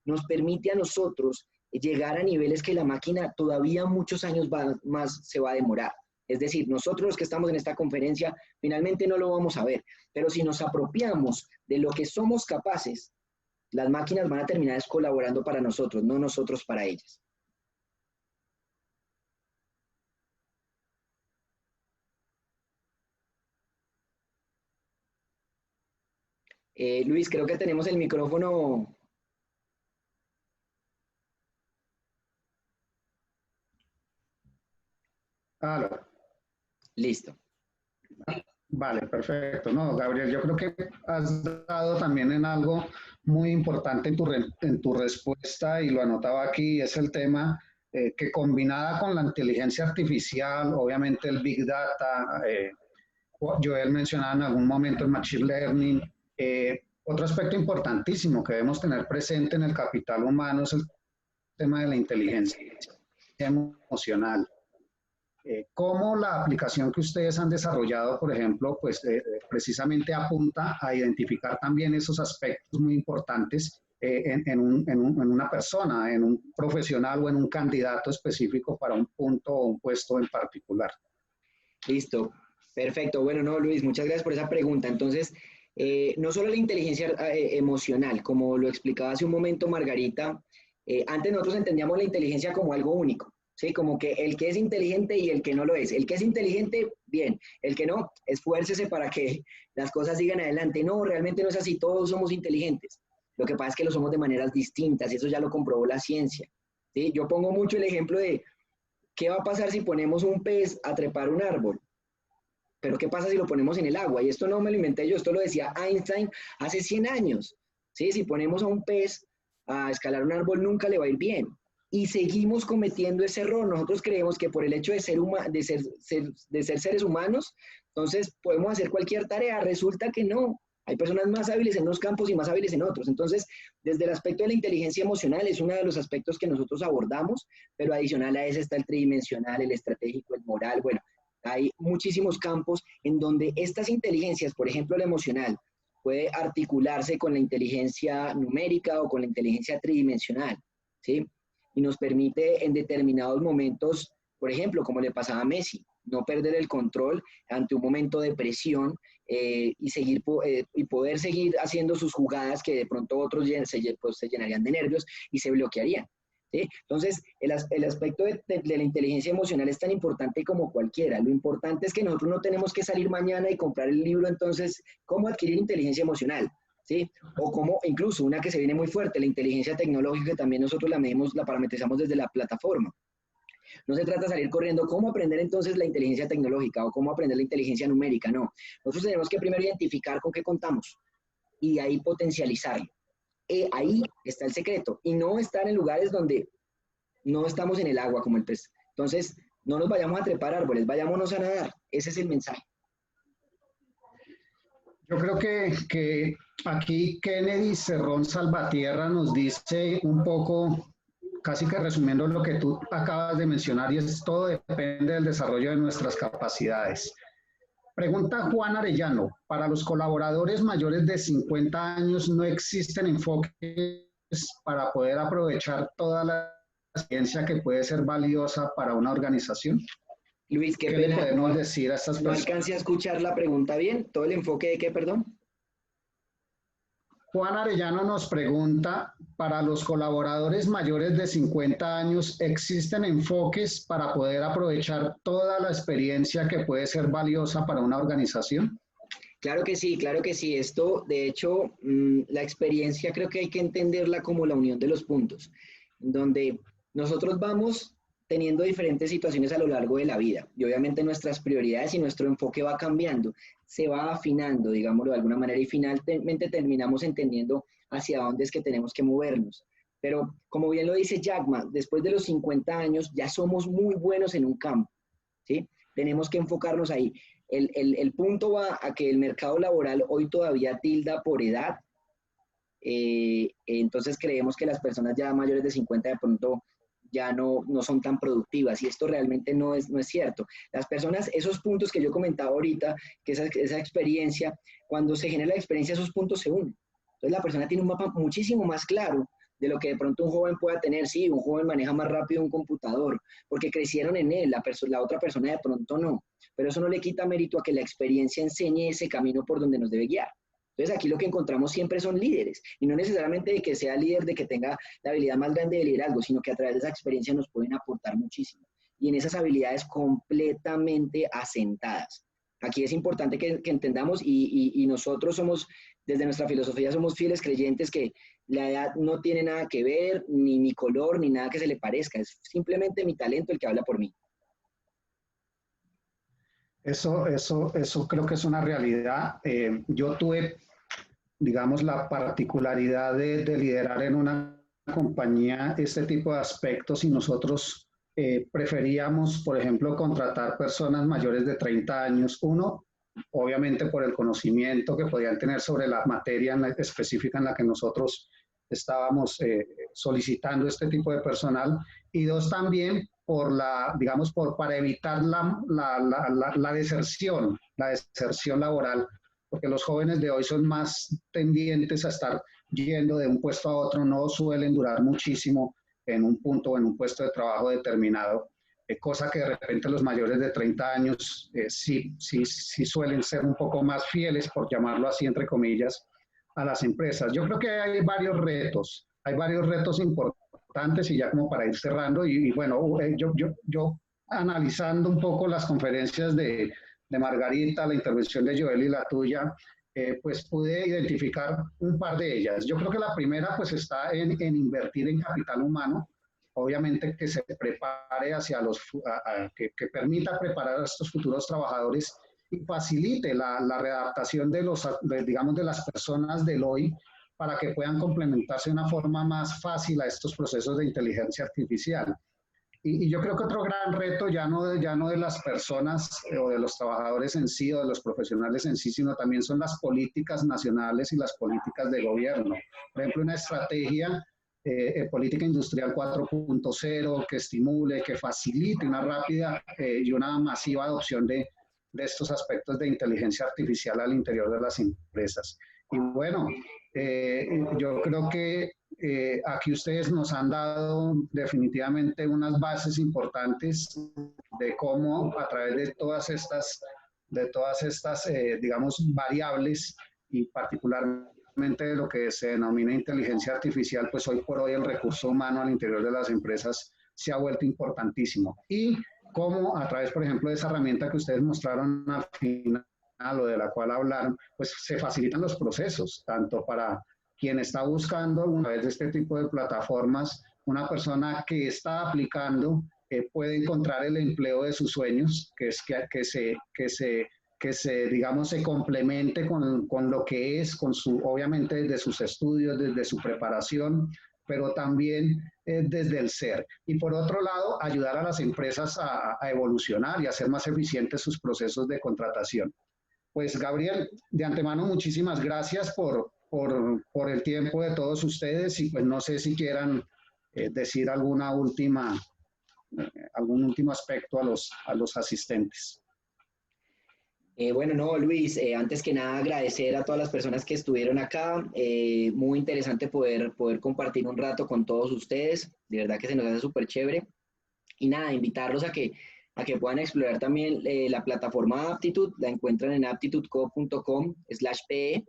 nos permite a nosotros llegar a niveles que la máquina todavía muchos años más se va a demorar. Es decir, nosotros los que estamos en esta conferencia finalmente no lo vamos a ver, pero si nos apropiamos de lo que somos capaces, las máquinas van a terminar colaborando para nosotros, no nosotros para ellas. Luis, creo que tenemos el micrófono. Claro. Listo. Vale, perfecto. No, Gabriel, yo creo que has dado también en algo muy importante en tu respuesta y lo anotaba aquí, es el tema que combinada con la inteligencia artificial, obviamente el Big Data, Joel mencionaba en algún momento el Machine Learning, otro aspecto importantísimo que debemos tener presente en el capital humano es el tema de la inteligencia emocional. Cómo la aplicación que ustedes han desarrollado, por ejemplo, pues precisamente apunta a identificar también esos aspectos muy importantes en una persona, en un profesional o en un candidato específico para un punto o un puesto en particular. Listo, perfecto. Bueno, no, Luis, muchas gracias por esa pregunta. Entonces, no solo la inteligencia emocional, como lo explicaba hace un momento Margarita, antes nosotros entendíamos la inteligencia como algo único. Sí, como que el que es inteligente y el que no lo es. El que es inteligente, bien. El que no, esfuércese para que las cosas sigan adelante. No, realmente no es así. Todos somos inteligentes. Lo que pasa es que lo somos de maneras distintas y eso ya lo comprobó la ciencia. ¿Sí? Yo pongo mucho el ejemplo de qué va a pasar si ponemos un pez a trepar un árbol. Pero qué pasa si lo ponemos en el agua. Y esto no me lo inventé yo, esto lo decía Einstein hace 100 años. ¿Sí? Si ponemos a un pez a escalar un árbol, nunca le va a ir bien. Y seguimos cometiendo ese error. Nosotros creemos que por el hecho de ser seres humanos, entonces podemos hacer cualquier tarea. Resulta que no. Hay personas más hábiles en unos campos y más hábiles en otros. Entonces, desde el aspecto de la inteligencia emocional es uno de los aspectos que nosotros abordamos, pero adicional a ese está el tridimensional, el estratégico, el moral. Bueno, hay muchísimos campos en donde estas inteligencias, por ejemplo, la emocional, puede articularse con la inteligencia numérica o con la inteligencia tridimensional, ¿sí? Y nos permite en determinados momentos, por ejemplo, como le pasaba a Messi, no perder el control ante un momento de presión y poder seguir haciendo sus jugadas que de pronto otros se llenarían de nervios y se bloquearían. ¿Sí? Entonces, el aspecto de la inteligencia emocional es tan importante como cualquiera. Lo importante es que nosotros no tenemos que salir mañana y comprar el libro, entonces, ¿cómo adquirir inteligencia emocional? ¿Sí? O como incluso una que se viene muy fuerte, la inteligencia tecnológica, que también nosotros la parametrizamos desde la plataforma. No se trata de salir corriendo, ¿cómo aprender entonces la inteligencia tecnológica o cómo aprender la inteligencia numérica? No, nosotros tenemos que primero identificar con qué contamos y ahí potencializarlo. Ahí está el secreto y no estar en lugares donde no estamos en el agua como el pez. Entonces, no nos vayamos a trepar árboles, vayámonos a nadar. Ese es el mensaje. Yo creo que aquí Kennedy Cerrón Salvatierra nos dice un poco, casi que resumiendo lo que tú acabas de mencionar, y es todo depende del desarrollo de nuestras capacidades. Pregunta Juan Arellano, para los colaboradores mayores de 50 años no existen enfoques para poder aprovechar toda la experiencia que puede ser valiosa para una organización. Luis, qué ¿Qué pena, le podemos decir a estas no personas? alcancé a escuchar la pregunta bien. ¿Todo el enfoque de qué, perdón? Juan Arellano nos pregunta, para los colaboradores mayores de 50 años, ¿existen enfoques para poder aprovechar toda la experiencia que puede ser valiosa para una organización? Claro que sí, claro que sí. Esto, de hecho, la experiencia creo que hay que entenderla como la unión de los puntos, donde nosotros vamos teniendo diferentes situaciones a lo largo de la vida y obviamente nuestras prioridades y nuestro enfoque va cambiando, se va afinando, digámoslo de alguna manera, y finalmente terminamos entendiendo hacia dónde es que tenemos que movernos. Pero como bien lo dice Jackman, después de los 50 años ya somos muy buenos en un campo, ¿sí? Tenemos que enfocarnos ahí. El punto va a que el mercado laboral hoy todavía tilda por edad, entonces creemos que las personas ya mayores de 50 de pronto ya no son tan productivas y esto realmente no es cierto. Las personas, esos puntos que yo comentaba ahorita, que esa experiencia, cuando se genera la experiencia, esos puntos se unen. Entonces la persona tiene un mapa muchísimo más claro de lo que de pronto un joven pueda tener. Sí, un joven maneja más rápido un computador porque crecieron en él, la otra persona de pronto no, pero eso no le quita mérito a que la experiencia enseñe ese camino por donde nos debe guiar. Entonces aquí lo que encontramos siempre son líderes, y no necesariamente de que sea líder, de que tenga la habilidad más grande de liderazgo, sino que a través de esa experiencia nos pueden aportar muchísimo, y en esas habilidades completamente asentadas. Aquí es importante que entendamos, y nosotros somos, desde nuestra filosofía, somos fieles creyentes que la edad no tiene nada que ver, ni mi color, ni nada que se le parezca, es simplemente mi talento el que habla por mí. Eso creo que es una realidad. Yo tuve, digamos, la particularidad de liderar en una compañía este tipo de aspectos y nosotros preferíamos, por ejemplo, contratar personas mayores de 30 años. Uno, obviamente por el conocimiento que podían tener sobre la materia específica en la que nosotros estábamos solicitando este tipo de personal. Y dos, también por digamos, para evitar la deserción laboral, porque los jóvenes de hoy son más tendientes a estar yendo de un puesto a otro, no suelen durar muchísimo en un punto o en un puesto de trabajo determinado, cosa que de repente los mayores de 30 años sí suelen ser un poco más fieles, por llamarlo así, entre comillas, a las empresas. Yo creo que hay varios retos importantes y ya como para ir cerrando, y bueno, yo analizando un poco las conferencias de Margarita, la intervención de Joel y la tuya, pues pude identificar un par de ellas. Yo creo que la primera pues está en invertir en capital humano, obviamente que se prepare hacia que permita preparar a estos futuros trabajadores y facilite la readaptación digamos, de las personas del hoy para que puedan complementarse de una forma más fácil a estos procesos de inteligencia artificial. Y yo creo que otro gran reto ya no de las personas o de los trabajadores en sí o de los profesionales en sí, sino también son las políticas nacionales y las políticas de gobierno. Por ejemplo, una estrategia política industrial 4.0 que estimule, que facilite una rápida y una masiva adopción de estos aspectos de inteligencia artificial al interior de las empresas. Y bueno, yo creo que aquí ustedes nos han dado definitivamente unas bases importantes de cómo a través de todas estas digamos, variables y particularmente de lo que se denomina inteligencia artificial, pues hoy por hoy el recurso humano al interior de las empresas se ha vuelto importantísimo. Y cómo a través, por ejemplo, de esa herramienta que ustedes mostraron al final, o de la cual hablaron, pues se facilitan los procesos, tanto para quien está buscando a través de este tipo de plataformas, una persona que está aplicando puede encontrar el empleo de sus sueños, que es que se digamos, se complemente con lo que es, obviamente desde sus estudios, desde su preparación, pero también desde el ser. Y por otro lado, ayudar a las empresas a evolucionar y a hacer más eficientes sus procesos de contratación. Pues Gabriel, de antemano muchísimas gracias por el tiempo de todos ustedes y pues no sé si quieran decir algún último aspecto a los asistentes. Bueno, no, Luis, antes que nada agradecer a todas las personas que estuvieron acá. Muy interesante poder compartir un rato con todos ustedes. De verdad que se nos hace súper chévere. Y nada, invitarlos a que puedan explorar también la plataforma Aptitude. La encuentran en aptitudeco.com/pe.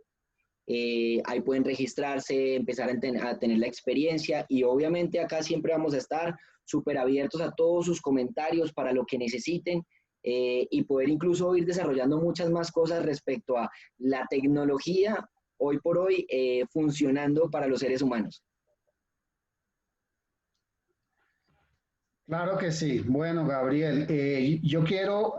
Ahí pueden registrarse, empezar a tener la experiencia y obviamente acá siempre vamos a estar súper abiertos a todos sus comentarios para lo que necesiten, y poder incluso ir desarrollando muchas más cosas respecto a la tecnología hoy por hoy funcionando para los seres humanos. Claro que sí. Bueno, Gabriel, yo quiero,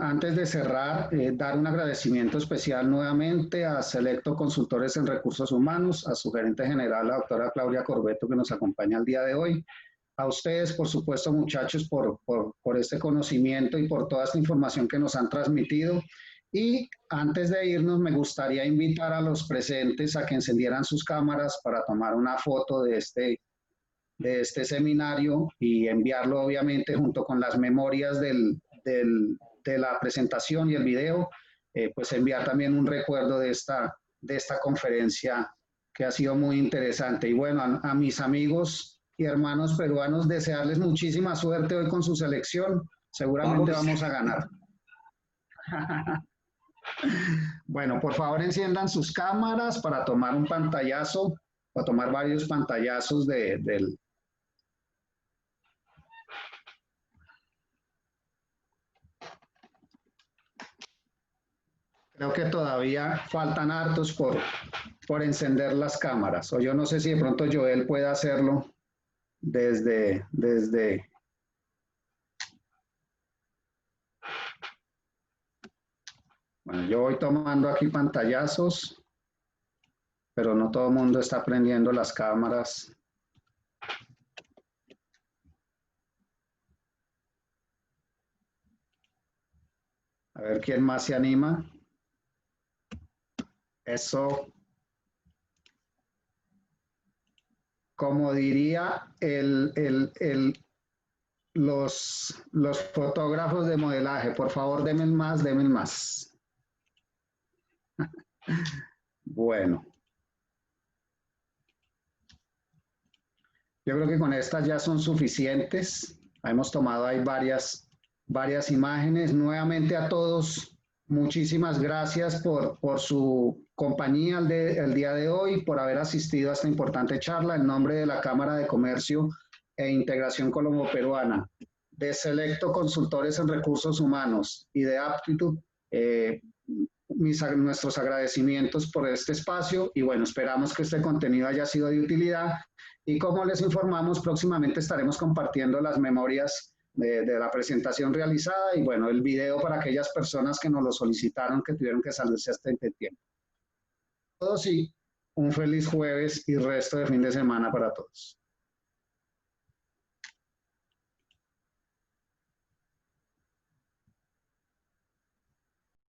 antes de cerrar, dar un agradecimiento especial nuevamente a Selecto Consultores en Recursos Humanos, a su gerente general, la doctora Claudia Corbeto, que nos acompaña el día de hoy. A ustedes, por supuesto, muchachos, por este conocimiento y por toda esta información que nos han transmitido. Y antes de irnos, me gustaría invitar a los presentes a que encendieran sus cámaras para tomar una foto de este seminario y enviarlo obviamente junto con las memorias de la presentación y el video, pues enviar también un recuerdo de esta conferencia que ha sido muy interesante. Y bueno, a mis amigos y hermanos peruanos, desearles muchísima suerte hoy con su selección. Seguramente vamos a ganar. Bueno, por favor enciendan sus cámaras para tomar un pantallazo, o tomar varios pantallazos del... Creo que todavía faltan hartos por encender las cámaras. O yo no sé si de pronto Joel puede hacerlo desde... Bueno, yo voy tomando aquí pantallazos, pero no todo el mundo está prendiendo las cámaras. A ver quién más se anima. Eso, como diría los fotógrafos de modelaje, por favor, denme más, denme más. Bueno. Yo creo que con estas ya son suficientes. Hemos tomado ahí varias imágenes. Nuevamente a todos, muchísimas gracias por su compañía el día de hoy, por haber asistido a esta importante charla. En nombre de la Cámara de Comercio e Integración Colombo-Peruana, de Selecto Consultores en Recursos Humanos y de Aptitude, nuestros agradecimientos por este espacio y bueno, esperamos que este contenido haya sido de utilidad y como les informamos, próximamente estaremos compartiendo las memorias de la presentación realizada y bueno, el video para aquellas personas que nos lo solicitaron, que tuvieron que salirse hasta este tiempo. Todos y un feliz jueves y resto de fin de semana para todos.